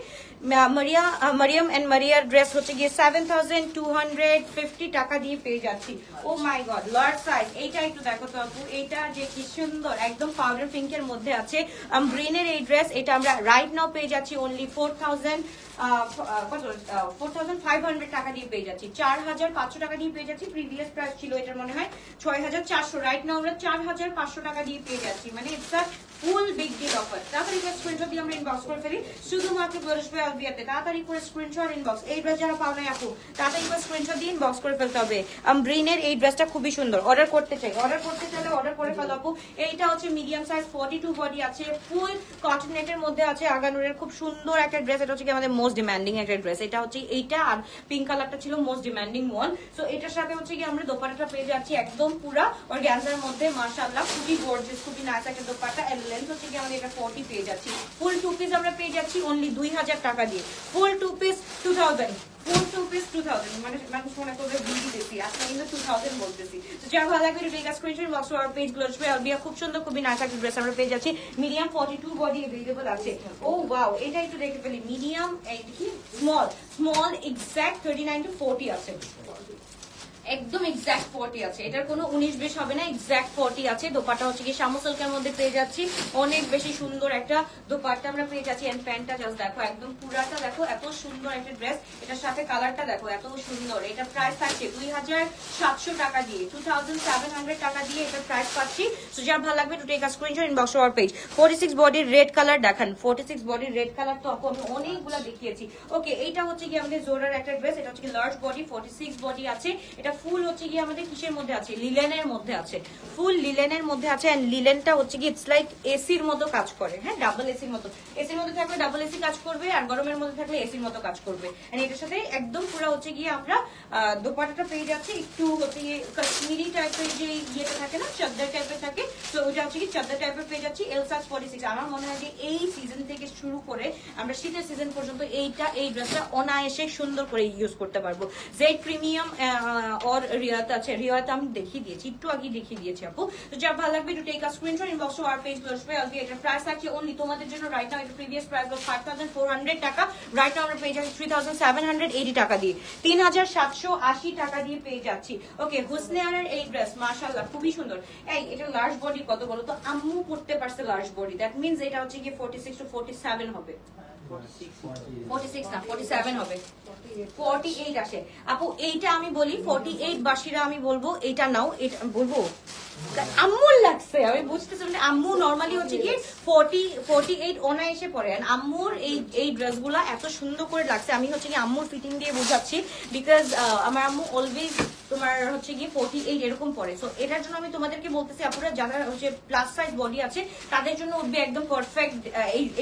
মারিয়াম এন্ড মারিয়ার ড্রেস হচ্ছে গিয়ে 7250 টাকা দিয়ে পেয়ে যাচ্ছি। ও মাই গড, লার্জ সাইজ। এইটা একটু দেখো তো আপু, এইটা যে কি সুন্দর, একদম পাউডার পিঙ্কের মধ্যে আছে গ্রিনের এই ড্রেস। এটা আমরা রাইট নাও পেয়ে যাচ্ছি অনলি 4500 টাকা দিয়ে পেয়ে যাচ্ছি, 4500 টাকা দিয়ে পেয়ে যাচ্ছি। প্রিভিয়াস প্রাইস ছিল এটার মনে হয় 6400, রাইট নাও আমরা 4500 টাকা দিয়ে পেয়ে যাচ্ছি। মানে it's a full big deal offer. তাড়াতাড়ি করে স্ক্রিনশট দিয়ে আমরা ইনবক্স করে ফেলি, শুধুমাত্র গোরেশওয়ে আলবিয়াতে। তাড়াতাড়ি করে স্ক্রিনশট ইনবক্স। এই ড্রেস যারা পাও নাই আপু, তাড়াতাড়ি করে স্ক্রিনশট দিয়ে ইনবক্স করে ফেলতে হবে। গ্রিনের এই ড্রেসটা খুবই সুন্দর, অর্ডার করতে চাই, অর্ডার করতে চাইলে অর্ডার করে ফেলো আপু। এইটা হচ্ছে মিডিয়াম সাইজ, 42 বডি আছে, ফুল কটন নেটের মধ্যে আছে, আগানুরের খুব সুন্দর একটা ড্রেস। এটা হচ্ছে কি আমাদের মোস্ট ডিমান্ডিং একটা ড্রেস। এটা হচ্ছে এইটা, আর পিঙ্ক কালারটা ছিল মোস্ট ডিমান্ডিং ওয়ান। সো এটার সাথে হচ্ছে কি আমরা দোপাট্টাটা পেয়ে যাচ্ছি একদম পুরা অর্গানজার মধ্যে, মাশাআল্লাহ খুবই গর্জিয়াস, খুবই নাইস একটা দোপাট্টা। এন্ড লেন্থ হচ্ছে কি আমাদের এটা 40 পেয়ে যাচ্ছি। ফুল টু পিস আমরা পেয়ে যাচ্ছি অনলি 2000 টাকা দিয়ে। ফুল টু পিস 2000, ফুল টু পিস 2000। মানে মানুষ মনে করবে বিডি দিছি, আজকে কিন্তু 2000 বলতেছি। তো যার ভালো লাগবে রেগা স্ক্রিনশট বক্স আর পেজ গোরেশওয়ে আলবিয়া। খুব সুন্দর, খুবই নাইস একটা ড্রেস আমরা পেয়ে যাচ্ছি। মিডিয়াম 42 বডি अवेलेबल আছে। ও ওয়াও, এটা একটু দেখে ফেলি। মিডিয়াম, এই দেখি স্মল, স্মল এক্সাক্ট 39 to 40 আছে, একদম এক্সাক্ট 40 আছে। এটার কোনো 19-20 হবে না, এক্সাক্ট 40 আছে। দোপাট্টা হচ্ছে কি শামু সিল্কের মধ্যে পেয়ে যাচ্ছি, অনেক বেশি সুন্দর একটা দোপাট্টা আমরা পেয়ে যাচ্ছি। এন্ড প্যান্টটা জাস্ট দেখো, একদম পুরাটা দেখো, এত সুন্দর একটা ড্রেস। এটার সাথে কালারটা দেখো এত সুন্দর। এটা প্রাইস থাকছে 2700 টাকা দিয়ে, 2700 টাকা দিয়ে এটা প্রাইস পাচ্ছি। সো যার ভালো লাগবে to take a screenshot inbox to our page. 46 বডির রেড কালার দেখান, 46 বডির রেড কালার তো আপু আমি অনেকগুলা দেখিয়েছি। ওকে, এইটা হচ্ছে কি আমাদের জোরার একটা ড্রেস। এটা হচ্ছে কি লার্জ বডি, 46 বডি আছে। এটা ফুল হচ্ছে কি আমাদের কিসের মধ্যে আছে, লিলেনের মধ্যে আছে, ফুল লিলেনের মধ্যে আছে। এন্ড লিলেনটা হচ্ছে কি ইটস লাইক এসির মতো কাজ করে, হ্যাঁ ডাবল এসির মতো। এসির মধ্যে থাকলে ডাবল এসি কাজ করবে, আর গরমের মধ্যে থাকলে এসির মতো কাজ করবে। এন্ড এটার সাথে একদম পুরো হচ্ছে গিয়ে আমরা দোপাট্টাটা পেয়ে যাচ্ছি একটু হচ্ছে গিয়ে কাশ্মীরি টাইপের, যে ইয়েটা থাকে না চাদর টাইপের থাকে, তো ওইটা হচ্ছে কি চাদর টাইপের পেয়ে যাচ্ছি। এল সাইজ 46। আমার মনে হয় যে এই সিজন থেকে শুরু করে আমরা শীতের সিজন পর্যন্ত এই ড্রেসটা অনায়াসে সুন্দর করে ইউজ করতে পারবো। জেড প্রিমিয়াম और রিয়াত আছে, রিয়াত আমি দেখিয়ে দিয়েছি, একটু আগে দেখিয়ে দিয়েছি আপু। তো যার ভালো লাগবে to take a screenshot inbox to our page গোরেশওয়ে আলবিয়া। এটার প্রাইস আছে অনলি তোমাদের জন্য রাইট নাও, এটা প্রিভিয়াস প্রাইস was 5400 টাকা, রাইট নাও আমরা পেয়ে যাচ্ছি 3780 টাকা দিয়ে, 3780 টাকা দিয়ে পেয়ে যাচ্ছি। ওকে, হুসনে আরার এই ড্রেস মাশাআল্লাহ খুবই সুন্দর। এই এটা লার্জ বডি কত বলো তো, আম্মু পড়তে পারছে লার্জ বডি, দ্যাট মিন্স এটা হচ্ছে কি 46 to 47 হবে, 46 না 47 হবে, 48 আসে আপু। এইটা আমি বলি 48 বাসীরা আমি বলবো এইটা নাও, এটা বলবো আম্মুর লাগছে, আমি বুঝতেছি। মানে আম্মু নরমালি হচ্ছে কি 48 অনায়াসে পরে। আম্মুর এই ড্রেসগুলা এত সুন্দর করে লাগছে, আমি হচ্ছে কি আম্মুর ফিটিং দিয়ে বোঝাচ্ছি, বিকজ আমার আম্মু অলওয়েজ তোমার হচ্ছে গিয়ে 48 এরকম পরে। সো এটার জন্য আমি তোমাদেরকে বলতেছি আপুরা যারা হচ্ছে প্লাস সাইজ বডি আছে তাদের জন্য উঠবে একদম পারফেক্ট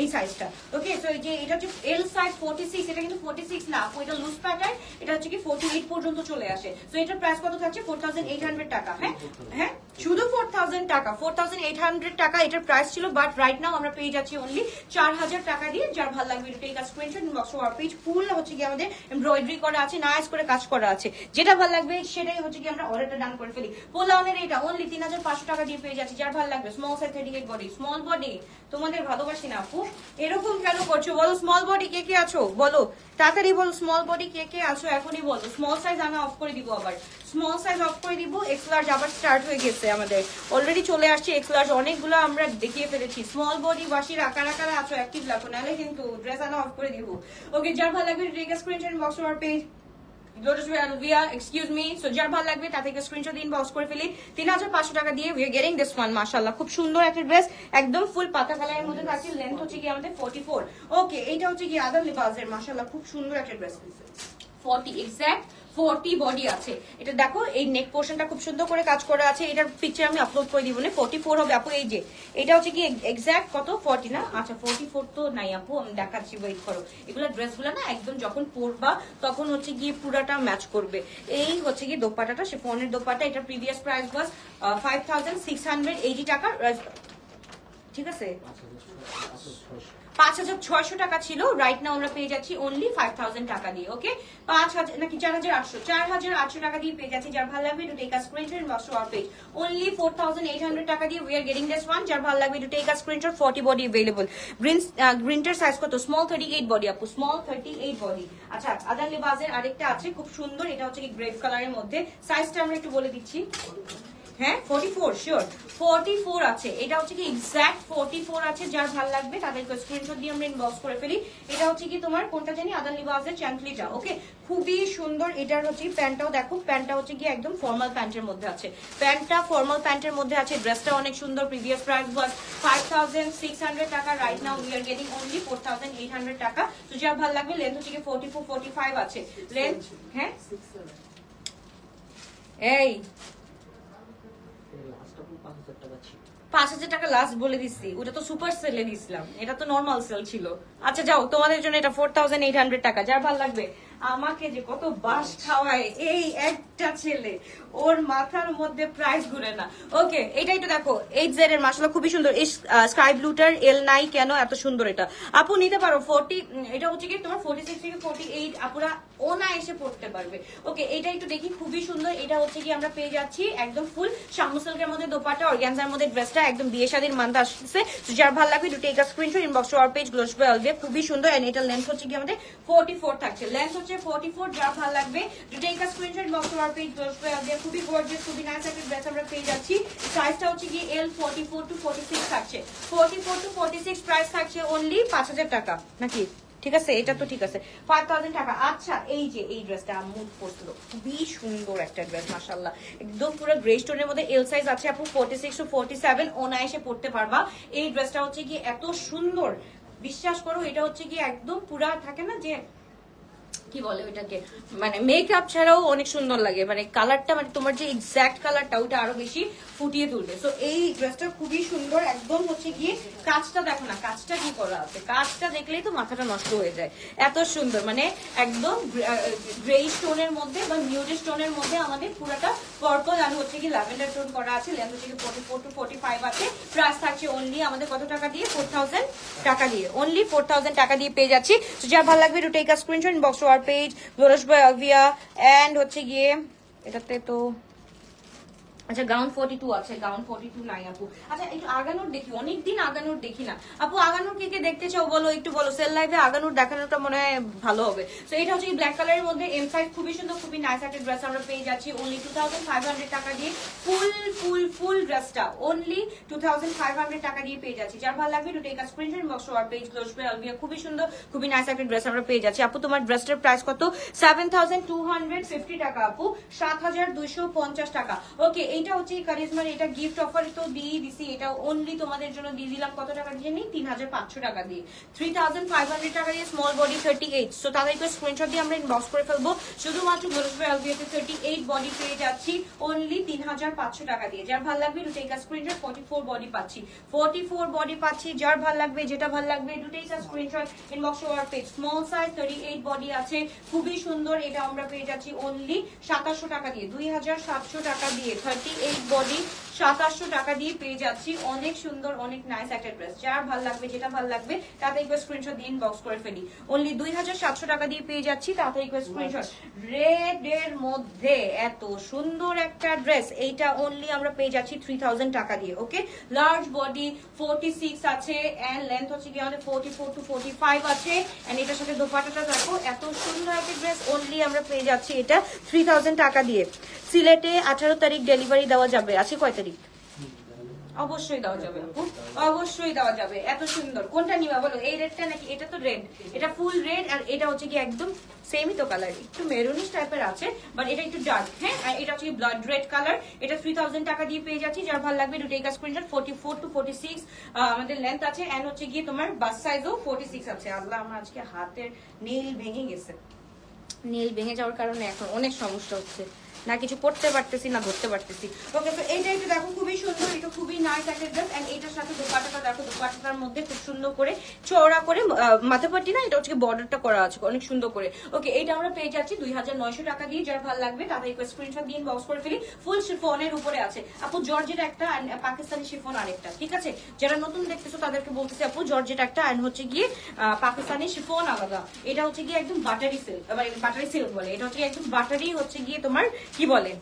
এই সাইজটা। ওকে, সো এই যে এটা হচ্ছে এল সাইজ 46, এটা কিন্তু 46 না আপু, এটা লুজ প্যাটার্ন, এটা হচ্ছে কি 48 পর্যন্ত চলে আসে। সো এটার প্রাইস কত থাকছে 4800 টাকা। হ্যাঁ হ্যাঁ, শুধু 4000 টাকা, 4800 টাকা এটার প্রাইস ছিল, বাট রাইট নাও আমরা পেয়ে যাচ্ছি অনলি 4000 টাকা দিয়ে। যার ভালো লাগবে এটা take a screenshot inbox to our page. ফুল হচ্ছে কি আমাদের এমব্রয়ডারি করা আছে, নাইস করে কাজ করা আছে, যেটা ভালো লাগবে সেটাই হচ্ছে কি আমরা অর্ডারটা ডান করে ফেলি। পোলাওনের এটা অনলি 3500 টাকা দিয়ে পেয়ে যাচ্ছি। যার ভালো লাগবে small size 38 body, small body তোমাদের ভালোবাসি না আপু, এরকম কেন করছো বলো? স্মল বডি কে কে আছো বলো, তাড়াতাড়ি বলো স্মল বডি কে কে আছো, এখনই বলো। স্মল সাইজ আমি অফ করে দিব, আবার স্মল সাইজ অফ করে দিব। এক্স লার্জ আবার স্টার্ট হয়ে গেছে আমাদের, অলরেডি চলে আসছে এক্স লার্জ, অনেকগুলো আমরা দেখিয়ে ফেলেছি। স্মল বডি বাসির আকার আকার আছো, অ্যাক্টিভ লাগো, নাহলে কিন্তু ড্রেস আনা অফ করে দিব। ওকে, যার ভালো লাগবে টেক আ স্ক্রিনশট বক্স আমার পেজ গোরেশওয়ে আলবিয়া, এক্সকিউজ মি। সো যার ভালো লাগবে তা থেকে স্ক্রিনশট ইনবক্স করে ফেলি। 3500 টাকা দিয়ে we are getting this one. মাশাআল্লাহ খুব সুন্দর একটা ড্রেস, একদম ফুল পাতা কালারের মধ্যে থাকছে। লেন্থ হচ্ছে কি আমাদের 44। ওকে, এইটা হচ্ছে কি আদম লিবাসের, মাশাআল্লাহ খুব সুন্দর একটা ড্রেস, 40 এক্সাক্ট 40 বডি আছে। এটা দেখো এই নেক পোর্শনটা খুব সুন্দর করে কাজ করা আছে, এটার পিকচার আমি আপলোড করে দিব না। 44 হবে আপু। এই যে এটা হচ্ছে কি এক্সাক্ট কত 40 না, আচ্ছা 44 তো নাই আপু, আমি দেখাচ্ছি, ওয়েট করো। এগুলা ড্রেসগুলো না একদম যখন পরবা তখন হচ্ছে গিয়ে পুরাটা ম্যাচ করবে। এই হচ্ছে গিয়ে দোপাট্টাটা, শিফনের দোপাট্টা। এটা প্রিভিয়াস প্রাইস ওয়াজ 5680 টাকা, ঠিক আছে 5600 টাকা ছিল। রাইট নাও আমরা পেয়ে যাচ্ছি অনলি 5000 টাকা দিয়ে। ওকে 5000 নাকি 4800 টাকা দিয়ে পেয়ে যাচ্ছি। যার ভালো লাগবে to take a screenshot inbox to our page. Only 4800 টাকা দিয়ে we are getting this one. যার ভালো লাগবে to take a screenshot. 40 body available. গ্রিনটার সাইজ কত? স্মল 38 বডি আপু, স্মল 38 বডি। আচ্ছা আদান লিবাজের আরেকটা আছে খুব সুন্দর, এটা হচ্ছে কি গ্রেপ কালারের মধ্যে। সাইজটা আমরা একটু বলে দিচ্ছি। হ্যাঁ 44 শিওর 44 আছে। এটা হচ্ছে কি এক্সাক্ট 44 আছে। যার ভালো লাগবে তাদেরকে স্ক্রিনশট দিয়ে আমরা ইনবক্স করে ফেলি। এটা হচ্ছে কি তোমার কোনটা জানি, আদান লিবাজের চ্যান্টলিটা। ওকে খুবই সুন্দর। এটার হচ্ছে প্যান্টটাও দেখো, প্যান্টটা হচ্ছে কি একদম ফর্মাল প্যান্টের মধ্যে আছে। প্যান্টটা ফর্মাল প্যান্টের মধ্যে আছে। ড্রেসটা অনেক সুন্দর। প্রিভিয়াস প্রাইস ওয়াজ 5600 টাকা। Right now we are getting only 4800 টাকা। তো যার ভালো লাগবে, লেন্থ হচ্ছে কি 44 45 আছে লেন্থ। হ্যাঁ এই 5000 টাকা লাস্ট বলে দিচ্ছি, ওটা তো সুপার সেলে দিছিলাম, এটা তো নরমাল সেল ছিল। আচ্ছা যাও, তোমাদের জন্য এটা 4800 টাকা। যার ভালো লাগবে, আমাকে যে কত বাস খাওয়ায় এই একটা ছেলে, ওর মাথার মধ্যে প্রাইস ঘুরে না। ওকে এটা একটু দেখো, 8Z এর মাশাআল্লাহ খুবই সুন্দর। এই স্কাই ব্লুটার এল নাই কেন এত সুন্দর, এটা আপু নিতে পারো 40। এটা হচ্ছে কি তোমার 46 থেকে 48 আপুরা ওনা এসে পড়তে পারবে। ওকে এটা একটু দেখি, খুবই সুন্দর। এটা হচ্ছে কি আমরা পেয়ে যাচ্ছি একদম ফুল শামু সিল্কের মধ্যে দোপাট্টা, অর্গানজার মধ্যে ড্রেসটা একদম বিয়ে শাদীর মানতে আসছে। যার ভালো লাগবে to take a screenshot inbox to our page glows by Albia. খুবই সুন্দর। এন্ড এটা লেন্থ হচ্ছে কি আমাদের 44 থাকছে, লেন্থ হচ্ছে 44। যার ভালো লাগবে to take a screenshot inbox to our page glows by Albia. খুবই গর্জিয়াস, খুবই নাইস একটা ড্রেস আমরা পেয়ে যাচ্ছি। সাইজটা হচ্ছে কি L 44 to 46 থাকছে। 44 to 46 প্রাইস থাকছে অনলি 5000 টাকা নাকি? ঠিক আছে এটা তো ঠিক আছে 5000 টাকা। আচ্ছা এই যে এই ড্রেসটা মুড পড়ছিল, খুবই সুন্দর একটা ড্রেস মাশাআল্লাহ, একদম পুরো গ্রে স্টোনের মধ্যে। এল সাইজ আছে আপু 46 to 47, অনায়াসে পড়তে পারবা। এই ড্রেসটা হচ্ছে কি এত সুন্দর, বিশ্বাস করো এটা হচ্ছে কি একদম পুরা থাকে না যে কি বলে ওইটাকে, মানে মেকআপ ছাড়াও অনেক সুন্দর লাগে, মানে কালারটা, মানে তোমার যে এক্সাক্ট কালারটা ওটা আরো বেশি ফুটিয়ে তুলবে। সো এই ড্রেসটা খুবই সুন্দর। একদম হচ্ছে গিয়ে কাজটা দেখো না, কাজটা কি করা আছে, কাজটা দেখলেই তো মাথাটা নষ্ট হয়ে যায়, এত সুন্দর। মানে একদম গ্রে স্টোনের মধ্যে বা নিউড স্টোনের মধ্যে আমাদের পুরোটা পার্পল আর হচ্ছে কি ল্যাভেন্ডার টোন করা আছে। লেন্থ হচ্ছে কি 44 to 45 আছে। প্রাইস থাকছে অনলি আমাদের কত টাকা দিয়ে? 4000 টাকা দিয়ে। অনলি 4000 টাকা দিয়ে পেয়ে যাচ্ছি। তো যার ভালো লাগবে to take a screenshot inbox to our page glows by Albia. And হচ্ছে গিয়ে এটাতে তো আচ্ছা গাউন 42 আছে, গাউন 42 নাই আপু। আচ্ছা একটু আগানোর দেখি, অনেকদিন আগানোর দেখি না আপু। আগানোর কে কে দেখতে চাও বলো, একটু বলো। সেল লাইভে আগানোর দেখানোটা মনে হয় ভালো হবে। তো এটা হচ্ছে ব্ল্যাক কালারের মধ্যে এম সাইজ, খুবই সুন্দর, খুবই নাইস একটা ড্রেস আমরা পেয়ে যাচ্ছি অনলি 2500 টাকা দিয়ে। ফুল ড্রেসটা অনলি 2500 টাকা দিয়ে পেয়ে যাচ্ছি। যার ভালো লাগবে to take a screenshot inbox to our page glows by Albia. খুবই সুন্দর, খুবই নাইস একটা ড্রেস আমরা পেয়ে যাচ্ছি। আপু তোমার ড্রেসটার প্রাইস কত? 7250 টাকা আপু, 7250 টাকা। ওকে এইটা হচ্ছে কারিজমার, এটা গিফট অফার তো দিয়ে দিছি। এটা অনলি তোমাদের জন্য দিয়ে দিলাম কত টাকা দিয়ে? 3500 টাকা দিয়ে, 3500 টাকা দিয়ে। Small body 38। সো তাদেরকে স্ক্রিনশট দিয়ে আমরা ইনবক্স করে ফেলবো। শুধুমাত্র গ্লোস বাই অলভিয়াতে 38 বডি পেয়ে যাচ্ছি অনলি 3500 টাকা দিয়ে। যার ভালো লাগবে to take a screenshot. 44 body পাচ্ছি, 44 বডি পাচ্ছি। যার ভালো লাগবে, যেটা ভালো লাগবে to take a screenshot inbox to our page. Small size 38 body আছে, খুবই সুন্দর। এটা আমরা পেয়ে যাচ্ছি অনলি 2700 টাকা দিয়ে, 2700 টাকা দিয়ে। 38 বডি 2700 টাকা দিয়ে পেয়ে যাচ্ছি। অনেক সুন্দর, অনেক নাইস একটা ড্রেস। যার ভালো লাগবে, যেটা ভালো লাগবে তাতে একবার স্ক্রিনশট দিয়ে ইনবক্স করে ফেলি। অনলি 2700 টাকা দিয়ে পেয়ে যাচ্ছি, তাতে একবার স্ক্রিনশট। রেড এর মধ্যে এত সুন্দর একটা ড্রেস, এইটা অনলি আমরা পেয়ে যাচ্ছি 3000 টাকা দিয়ে। ওকে লার্জ বডি 46 আছে এন্ড লেন্থ হচ্ছে কি আমাদের 44 to 45 আছে। এন্ড এটার সাথে দোপাট্টাটা দেখো, এত সুন্দর একটা ড্রেস অনলি আমরা পেয়ে যাচ্ছি এটা 3000 টাকা দিয়ে। সিলেটে 18 তারিখ ডেলিভারি দেওয়া যাবে। আছে কয় তারিখ? অবশ্যই দেওয়া যাবে আপু, অবশ্যই দেওয়া যাবে। এত সুন্দর, কোনটা নিবা বলো? এই রেডটা নাকি? এটা তো রেড, এটা ফুল রেড। আর এটা হচ্ছে কি একদম সেমই তো কালার, একটু মেরুনিশ টাইপের আছে বাট এটা একটু ডার্ক। হ্যাঁ আর এটা হচ্ছে ব্লাড রেড কালার। এটা 3000 টাকা দিয়ে পেয়ে যাচ্ছি। যার ভালো লাগবে to take a screenshot. 44 to 46 আমাদের লেন্থ আছে এন্ড হচ্ছে গিয়ে তোমার বাস সাইজও 46 আছে। আল্লাহ আমার আজকে হাতের নীল ভেঙে গেছে। নীল ভেঙে যাওয়ার কারণে এখন অনেক সমস্যা হচ্ছে, না কিছু করতে পারতেছি না ধরতে পারতেছি। ওকে, তো এইটা একটু দেখো খুবই সুন্দর, এটা খুবই নাইস একটা ড্রেস। এন্ড এটার সাথে দোপাট্টাটা দেখো, দোপাট্টাটার মধ্যে খুব সুন্দর করে চওড়া করে মাথাপাটি না, এটা হচ্ছে বর্ডারটা করা আছে অনেক সুন্দর করে। ওকে, এইটা আমরা পেয়ে যাচ্ছি 2900 টাকা দিয়ে। যার ভালো লাগবে তাদের স্ক্রিনশট দিয়ে ইনবক্স করে ফেলি। ফুল শিফনের উপরে আছে আপু, জর্জেট একটা আর পাকিস্তানি শিফন আরেকটা, ঠিক আছে? যারা নতুন দেখতেছো তাদেরকে বলতেছি আপু, জর্জেট একটা আর হচ্ছে গিয়ে পাকিস্তানি শিফন আলাদা। এটা হচ্ছে গিয়ে একদম বাটারি সিল্ক, বাটারি সিল্ক বলে, এটা হচ্ছে একদম বাটারি হচ্ছে গিয়ে তোমার কি বলে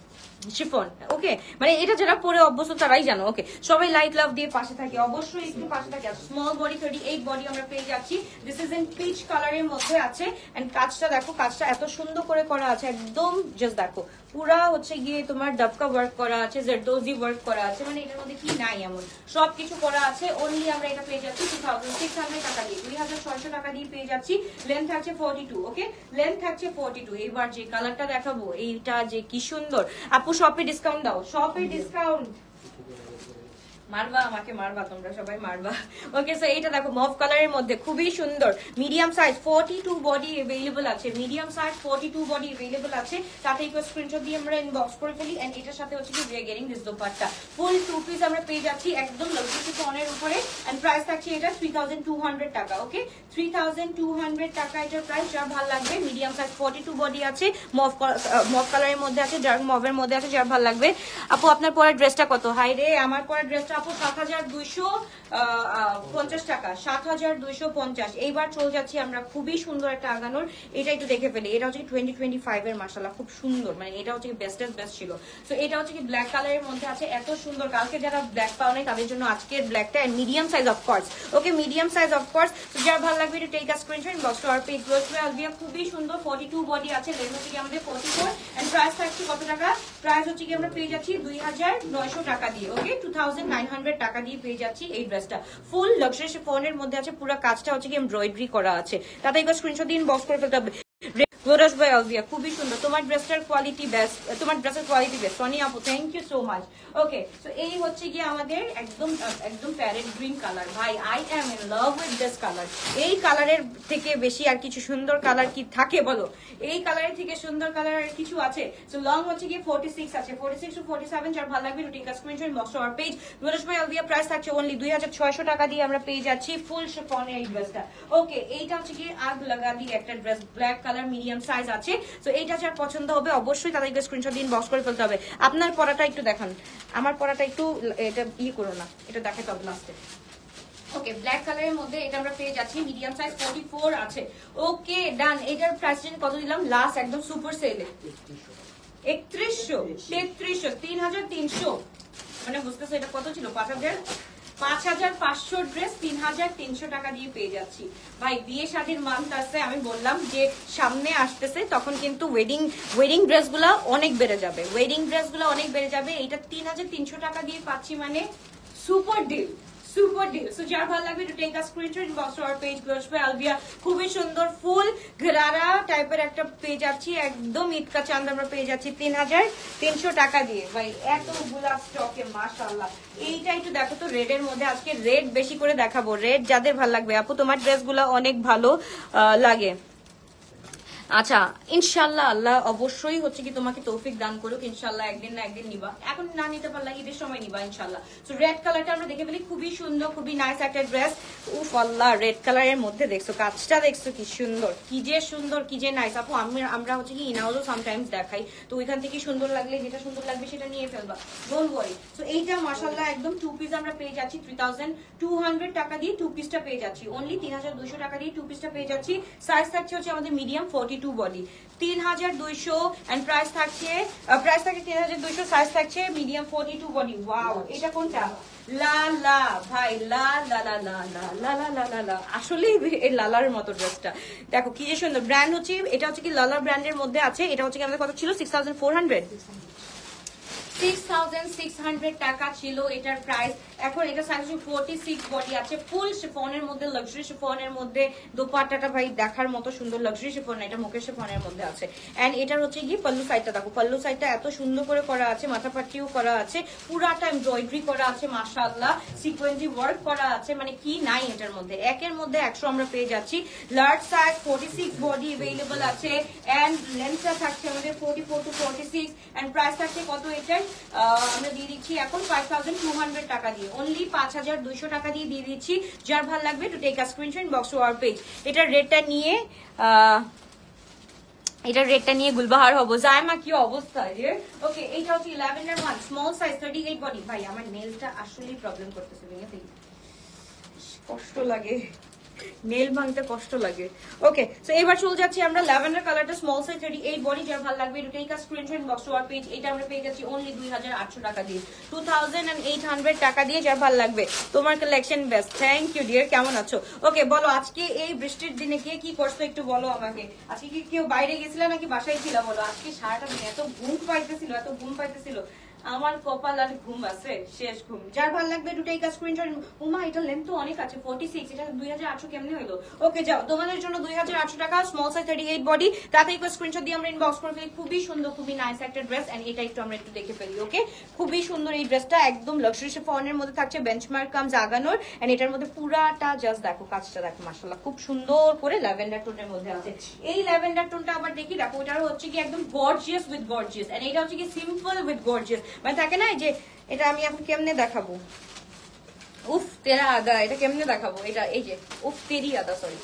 শিফন। ওকে, মানে এটা যারা পরে অভ্যস্ত তারাই জানো। ওকে, সবাই লাইক লাভ দিয়ে পাশে থাকে, অবশ্যই একটু পাশে থাকে। স্মল বডি 38 বডি আমরা পেয়ে যাচ্ছি। দিস ইজ ইন পিচ কালারের মধ্যে আছে। এন্ড কাজটা দেখো, কাজটা এত সুন্দর করে করা আছে, একদম জাস্ট দেখো পুরা হচ্ছে গিয়ে তোমার ডাবকা ওয়ার্ক করা আছে, জেরদোজি ওয়ার্ক করা আছে, মানে এটার মধ্যে কি নাই এমন সবকিছু করা আছে। অনলি আমরা এটা পেয়ে যাচ্ছি 2600 টাকা দিয়ে, 2600 টাকা দিয়ে পেয়ে যাচ্ছি। লেন্থ থাকছে 42। ওকে, লেন্থ থাকছে 42। এবার যে কালারটা দেখাবো, এইটা যে কি সুন্দর। আপু শপে ডিসকাউন্ট দাও, শপে ডিসকাউন্ট মারবা, আমাকে মারবা, তোমরা সবাই মারবা। ওকে, সো এইটা দেখো মভ কালারের মধ্যে খুবই সুন্দর, মিডিয়াম সাইজ 42 বডি अवेलेबल আছে, মিডিয়াম সাইজ 42 বডি अवेलेबल আছে। তাতে একটু স্ক্রিনশট দিয়ে আমরা ইনবক্স করে ফেলি। এন্ড এটার সাথে হচ্ছে কি we are getting this dupatta, full two piece আমরা পেয়ে যাচ্ছি একদম লাক্সারি শিফনের উপরে। এন্ড প্রাইস থাকছে এটা 3200 টাকা। ওকে, 3200 টাকা এটার প্রাইস। যা ভালো লাগবে, মিডিয়াম সাইজ 42 বডি আছে, মভ কালারের মধ্যে আছে, ডার্ক মভের মধ্যে আছে, যা ভালো লাগবে। আপু আপনার পরের ড্রেসটা কত? হাই রে, আমার পরের ড্রেসটা আপু 7250 টাকা, 7250। এইবার চলে যাচ্ছি আমরা খুবই সুন্দর একটা আগানোর, এটা একটু দেখে ফেলি। এটা হচ্ছে 2025 এর মাশাআল্লাহ খুব সুন্দর, মানে এটা হচ্ছে বেস্টের বেস্ট ছিল। তো এটা হচ্ছে কি ব্ল্যাক কালারের মধ্যে আছে, এত সুন্দর। কালকে যারা ব্ল্যাক পাও নাই তাদের জন্য আজকের ব্ল্যাকটা, medium size of course. Okay, medium size of course. তো যার ভালো লাগবে এটা take a screenshot, inbox to our page. Albia খুবই সুন্দর, 42 বডি আছে, লেন্থ হচ্ছে কি আমাদের 44। এন্ড প্রাইস থাকছে কত টাকা? প্রাইস হচ্ছে কি আমরা পেয়ে যাচ্ছি 2900 টাকা দিয়ে। ওকে, 2900 টাকা দিয়ে পেয়ে যাচ্ছি এই ড্রেসটা। ফুল লাক্সারি শিফনের মধ্যে আছে, পুরো কাজটা হচ্ছে কি এমব্রয়ডারি করা আছে। তাতে একবার স্ক্রিনশট দিয়ে ইনবক্স করে ফেলতে হবে। Lotus by Alvia, খুবই সুন্দর। তোমার ড্রেসটার কোয়ালিটি বেস্ট, তোমার ড্রেসের কোয়ালিটি বেস্ট। সোনি আপু thank you so much. Okay, so এই হচ্ছে গিয়ে আমাদের একদম একদম প্যারেট গ্রিন কালার। ভাই I am in love with this colour. এই কালারের থেকে বেশি আর কিছু সুন্দর কালার কি থাকে বলো? এই কালারের থেকে সুন্দর কালার আর কিছু আছে? সো লং হচ্ছে গিয়ে 46 আছে, 46 টু 47। যার ভালো লাগবে take a screenshot, inbox to our page. Lotus by Alvia price থাকছে অনলি 2600 টাকা দিয়ে আমরা পেয়ে যাচ্ছি ফুল শিফনের এই ড্রেসটা। ওকে, এইটা হচ্ছে কি আগ লাগা দিয়ে একটা dress, black colour, medium size আছে। সো এইটা যার পছন্দ হবে অবশ্যই তাদেরকে স্ক্রিনশট দিয়ে ইনবক্স করে ফেলতে হবে। আপনার পরাটা একটু দেখান, আমার পরাটা একটু এটা করো না, এটা দেখাতে হবে লাস্টে। ওকে, ব্ল্যাক কালারের মধ্যে এটা আমরা পেয়ে যাচ্ছি, মিডিয়াম সাইজ 44 আছে। ওকে ডান। এটার প্রাইস কত দিলাম লাস্ট একদম সুপার সেলে? 3100, 3300, 3300। মানে বুঝতেছো এটা কত ছিল? 5500 ড্রেস 3300 টাকা দিয়ে পেয়ে যাচ্ছি। ভাই বিয়ে শাদীর মান্থ আছে, আমি বললাম যে সামনে আসতেছে, তখন কিন্তু ওয়েডিং ড্রেসগুলো অনেক বেড়ে যাবে, ওয়েডিং ড্রেসগুলো অনেক বেড়ে যাবে। এটা 3300 টাকা দিয়ে পাচ্ছি, মানে super deal, super deal. So যার ভালো লাগবে to take a screenshot, inbox to our page Lotus by Alvia। খুবই সুন্দর ফুল ঘরারা টাইপের একটা পেয়ে যাচ্ছি, একদম ইটকা চাঁদ আমরা পেয়ে যাচ্ছি 3300 টাকা দিয়ে। ভাই এতগুলা স্টকে মাশাআল্লাহ। এইটা একটু দেখো তো, রেড এর মধ্যে আজকে রেড বেশি করে দেখাবো। রেড যাদের ভালো লাগবে আপু, তোমার ড্রেসগুলো অনেক ভালো লাগে। আচ্ছা, ইনশাল্লাহ আল্লাহ অবশ্যই হচ্ছে কি তোমাকে তৌফিক দান করুক। ইনশাল্লাহ একদিন না একদিন নিবা, এখন না নিতে পারলে ঈদের সময় নিবা ইনশাল্লাহ। সো রেড কালারটা আমরা দেখে ফেলি, খুবই সুন্দর, খুবই নাইস একটা ড্রেস। উফ আল্লাহ, রেড কালারের মধ্যে দেখছো কাজটা, দেখছো কি সুন্দর, কি যে সুন্দর, কি যে নাইস। আপু আমরা হচ্ছে কি ইনাউজও সামটাইমস দেখাই, তো ওইখান থেকে সুন্দর লাগলে, যেটা সুন্দর লাগবে সেটা নিয়ে ফেলবা, ডোন্ট ওয়ারি। সো এইটা মাশাআল্লাহ একদম টু পিস আমরা পেয়ে যাচ্ছি 3200 টাকা দিয়ে। টু পিসটা পেয়ে যাচ্ছি অনলি 3200 টাকা দিয়ে, টু পিসটা পেয়ে যাচ্ছি। সাইজ থাকছে হচ্ছে আমাদের মিডিয়াম 42 বডি, 3200। এন্ড প্রাইস থাকছে 3200, সাইজ থাকছে মিডিয়াম 42 বডি। ওয়াও, এটা কোনটা? লা লা ভাই, লা লা লা লা লা লা লা লা লা, আসলে এই লালার মতো ড্রেসটা দেখো কি যে সুন্দর। ব্র্যান্ড হচ্ছে এটা, হচ্ছে কি লালা ব্র্যান্ডের মধ্যে আছে। এটা হচ্ছে কি আমাদের কত ছিল? 6400, 6600 টাকা ছিল এটার প্রাইস। এখন এটা সাইজ 46 বডি আছে, ফুল শিফনের মধ্যে, লাক্সারি শিফনের মধ্যে। দোপাট্টাটা ভাই দেখার মতো সুন্দর, লাক্সারি শিফন না, এটা মুকেশ শিফনের মধ্যে আছে। এন্ড এটার হচ্ছে কি পল্লু সাইডটা দেখো, পল্লু সাইডটা এত সুন্দর করে করা আছে, মাথা পাট্টিও করা আছে, পুরাটা এমব্রয়ডারি করা আছে মাশাআল্লাহ, সিকোয়েন্সি ওয়ার্ক করা আছে, মানে কি নাই এটার মধ্যে। একের মধ্যে 100 আমরা পেয়ে যাচ্ছি। লার্জ সাইজ 46 বডি अवेलेबल আছে এন্ড লেন্থটা থাকছে আমাদের 44 টু 46 এন্ড প্রাইস থাকছে কত এটার, আমরা দিয়ে দিচ্ছি এখন 5200 টাকা দিয়ে, অনলি 5200 টাকা দিয়ে দিয়ে দিচ্ছি। যার ভালো লাগবে to take a screenshot inbox to our page. এটার রেটটা নিয়ে গুলবাহার হবো। জায়মা কি অবস্থা রে? ওকে, এইটা হচ্ছে 11 1 স্মল সাইজ 38 বডি। ভাই আমার নেলটা আসলেই প্রবলেম করতেছে, ভেঙে ফেলি, কষ্ট লাগে, নেল ভাঙতে কষ্ট লাগে। ওকে, সো এবার চলে যাচ্ছি আমরা ল্যাভেন্ডার কালারটা, স্মল সাইজ 38 বডি। যার ভালো লাগবে এটা take a screenshot inbox to our page. এটা আমরা পেয়ে যাচ্ছি অনলি 2800 টাকা দিয়ে, 2800 টাকা দিয়ে। যার ভালো লাগবে, তোমার collection best. Thank you dear, কেমন আছো? ওকে, বলো আজকে এই বৃষ্টির দিনে কে কি করছো একটু বলো আমাকে। আজকে কি কেউ বাইরে গেছিল নাকি বাসায় ছিল বলো? আজকে সারাটা দিন এত ঘুম পাইতেছিল, আমার কপাল আর ঘুম আছে, শেষ ঘুম। যার ভালো লাগবে দুটাই কাজ স্ক্রিনশট। উমা এটা লেন্থ তো অনেক আছে, 46, এটা 2800 কেমনে হলো? ওকে যাও, তোমাদের জন্য 2800 টাকা, স্মল সাইজ 38 বডি। তাতে একটু স্ক্রিনশট দিয়ে আমরা ইনবক্স করে ফেলি। খুবই সুন্দর, খুবই নাইস একটা ড্রেস এন্ড এটা একটু আমরা একটু দেখে ফেলি। ওকে, খুবই সুন্দর এই ড্রেসটা, একদম লাক্সারি শিফনের মধ্যে থাকছে, বেঞ্চমার্ক কামস আগানোর এন্ড এটার মধ্যে পুরাটা জাস্ট দেখো, কাজটা দেখো মাশাআল্লাহ, খুব সুন্দর করে ল্যাভেন্ডার টোনের মধ্যে আছে। এই ল্যাভেন্ডার টোনটা আবার দেখি, দেখো এটার হচ্ছে কি একদম গর্জিয়াস উইথ গর্জিয়াস এন্ড এটা হচ্ছে কি সিম্পল উইথ গর্জিয়াস, মানে থাকে না যে এটা আমি এখন কেমনে দেখাবো, উফ তেরা আদা, এটা কেমনে দেখাবো, এটা এই যে উফ তেরি আদা, সরি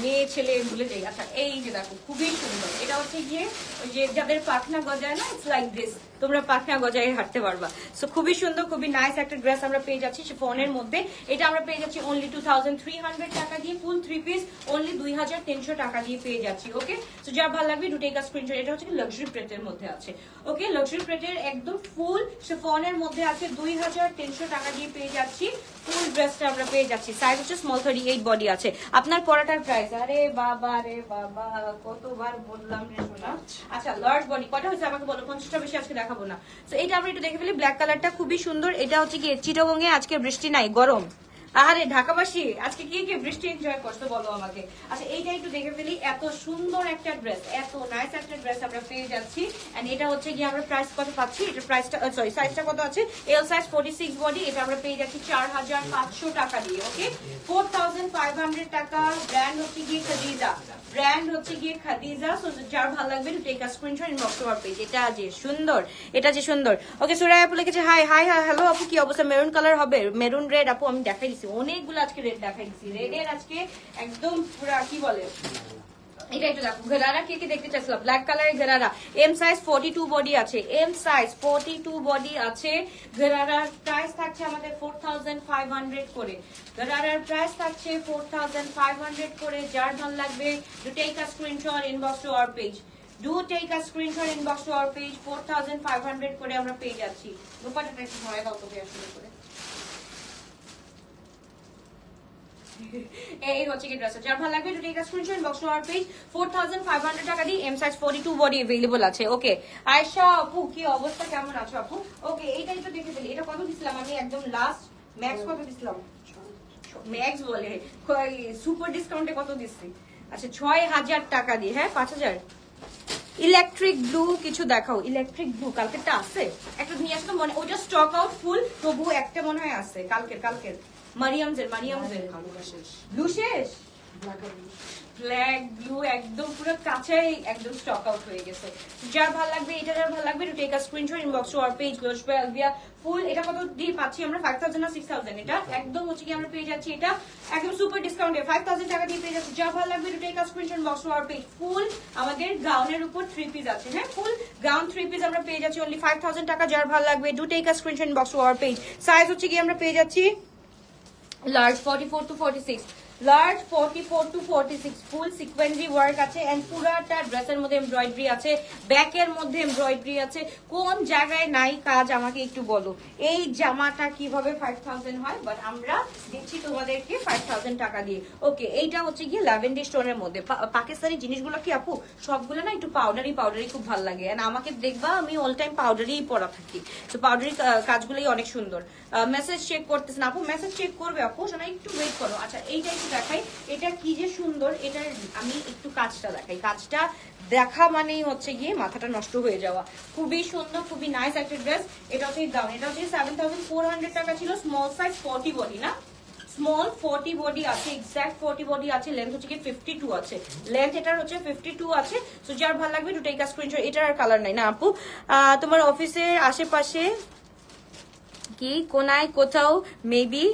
মেয়ে ছেলে ভুলে যাই। আচ্ছা এই যে দেখো খুবই সুন্দর, এটা হচ্ছে গিয়ে ওই যে যাদের পাখনা গজায় না, ইটস লাইক দিস, তোমরা পাখনা গজায় হাঁটতে পারবা। সো খুবই সুন্দর, খুবই নাইস একটা ড্রেস আমরা পেয়ে যাচ্ছি শিফনের মধ্যে। এটা আমরা পেয়ে যাচ্ছি অনলি 2300 টাকা দিয়ে, ফুল 3 পিস অনলি 2300 টাকা দিয়ে পেয়ে যাচ্ছি। ওকে, সো যার ভালো লাগবে দুটো একটা স্ক্রিনশট। এটা হচ্ছে লাক্সারি প্রিন্টের মধ্যে আছে। ওকে, লাক্সারি প্রিন্টের একদম ফুল শিফনের মধ্যে আছে, 2300 টাকা দিয়ে পেয়ে যাচ্ছি। ফুল ড্রেসটা আমরা পেয়ে যাচ্ছি, সাইজ হচ্ছে স্মল 38 বডি আছে। আপনার পরাটার প্রাইস, আরে বাবা রে বাবা, কতবার বললাম রে সোনা। আচ্ছা লার্জ বডি কয়টা হয়েছে আমাকে বলো, 50টা বেশি আজকে দেখাবো না। তো এটা আমরা একটু দেখে ফেলি। ব্ল্যাক কালারটা খুবই সুন্দর। এটা হচ্ছে কি চিটাগংয়ে আজকে বৃষ্টি নাই, গরম। আরে ঢাকাবাসী আজকে কি কি বৃষ্টি এনজয় করতে বলো আমাকে। আচ্ছা এইটা একটু দেখে ফেলি, এত সুন্দর একটা ড্রেস, এত নাইস একটা ড্রেস আমরা পেয়ে যাচ্ছি। এন্ড এটা হচ্ছে কি আমরা প্রাইস কত পাচ্ছি, এটা প্রাইসটা সরি সাইজটা কত আছে, এল সাইজ 46 বডি। এটা আমরা পেয়ে যাচ্ছি 4500 টাকা দিয়ে। ওকে, 4500 টাকা। ব্র্যান্ড হচ্ছে গিয়ে খাদিজা, ব্র্যান্ড হচ্ছে গিয়ে খাদিজা। সো যার ভালো লাগবে to take a screenshot inbox to our page. এটা যে সুন্দর, এটা যে সুন্দর। ওকে, সুরাই আপু লিখেছে হাই হাই হাই, হ্যালো আপু কি অবস্থা? মেরুন কালার হবে, মেরুন রেড আপু আমি দেখাই দিচ্ছি, অনেকগুলো আজকে রেড দেখাই দিচ্ছি। রেডের আজকে একদম পুরা কি বলে, এটা একটু দেখো গরারা কে কে দেখতে চাইছিল, ব্ল্যাক কালারের গরারা। এম সাইজ 42 বডি আছে, এম সাইজ 42 বডি আছে। গরারার প্রাইস থাকছে আমাদের 4500 করে, গরারার প্রাইস থাকছে 4500 করে। যার ভালো লাগবে to take a screenshot inbox to our page, to take a screenshot inbox to our page. 4500 করে আমরা পেয়ে যাচ্ছি। দোপাট্টাটা একটু ধরে দাও তো আসলে করে। এই হচ্ছে কি ড্রেস, যার ভালো লাগবে to take a screenshot inbox to our page. 4500 টাকা দিয়ে এম সাইজ 42 বডি अवेलेबल আছে। ওকে, আয়েশা আপু কি অবস্থা, কেমন আছো আপু? ওকে, এইটা একটু দেখে ফেলি। এটা কত দিছিলাম আমি একদম লাস্ট, ম্যাক্স কত দিছিলাম, ম্যাক্স বলে সুপার ডিসকাউন্টে কত দিচ্ছি? আচ্ছা 6000 টাকা দিয়ে, হ্যাঁ 5000। ইলেকট্রিক ব্লু কিছু দেখাও, ইলেকট্রিক ব্লু কালকেরটা আছে, একটা নিয়ে আসতো মনে, ওটা স্টক আউট ফুল, তবু একটা মনে হয় আছে কালকের মারিয়ামজের ব্লু শেষ, ব্ল্যাক ব্লু একদম পুরো কাছেই একদম স্টক আউট হয়ে গেছে। যার ভালো লাগবে, এটা যার ভালো লাগবে to take a screenshot inbox to our page. Glows by Albia ফুল, এটা কত দিয়ে পাচ্ছি আমরা? 5000 না 6000? এটা একদম হচ্ছে কি আমরা পেয়ে যাচ্ছি, এটা একদম সুপার ডিসকাউন্টে 5000 টাকা দিয়ে পেয়ে যাচ্ছি। যার ভালো লাগবে to take a screenshot inbox to our page. ফুল আমাদের গাউনের উপর 3 পিস আছে, হ্যাঁ ফুল গাউন 3 পিস আমরা পেয়ে যাচ্ছি অনলি 5000 টাকা। যার ভালো লাগবে to take a screenshot inbox to our page. Size হচ্ছে কি আমরা পেয়ে যাচ্ছি large 44 to 46, large 44 to 46 full sequence work আছে এন্ড পুরাটা ড্রেসের মধ্যে এমব্রয়ডারি আছে, ব্যাকের মধ্যে এমব্রয়ডারি আছে। কোন জায়গায় নাই কাজ আমাকে একটু বলো। এই জামাটা কিভাবে 5000 হয়, বাট আমরা দিচ্ছি তোমাদেরকে 5000 টাকা দিয়ে। ওকে, এইটা হচ্ছে গিয়ে ল্যাভেন্ডার স্টোনের মধ্যে। পাকিস্তানি জিনিসগুলো কি আপু সবগুলো না একটু পাউডারি পাউডারি খুব ভালো লাগে, এন্ড আমাকে দেখবা আমি অল টাইম পাউডারি পরা থাকি, তো পাউডারি কাজগুলোই অনেক সুন্দর। মেসেজ চেক করতেছেন আপু, মেসেজ চেক করবে আপু, শোনা একটু ওয়েট করো। আচ্ছা এইটা একটু দেখাই, এটা কি যে সুন্দর, এটা আমি একটু কাজটা দেখাই। কাজটা দেখা মানেই হচ্ছে গিয়ে মাথাটা নষ্ট হয়ে যাওয়া। খুবই সুন্দর, খুবই নাইস একটা ড্রেস। এটা হচ্ছে দাম, এটা হচ্ছে 7400 টাকা ছিল। স্মল সাইজ 40 বডি না, স্মল 40 বডি আছে, এক্সাক্ট 40 বডি আছে। লেন্থ হচ্ছে কি 52 আছে, লেন্থ এটার হচ্ছে 52 আছে। সো যার ভালো লাগবে টু টেক আ স্ক্রিনশট। এটার আর কালার নাই না আপু? তোমার অফিসের আশেপাশে কি কোনায় কোথাও মেবি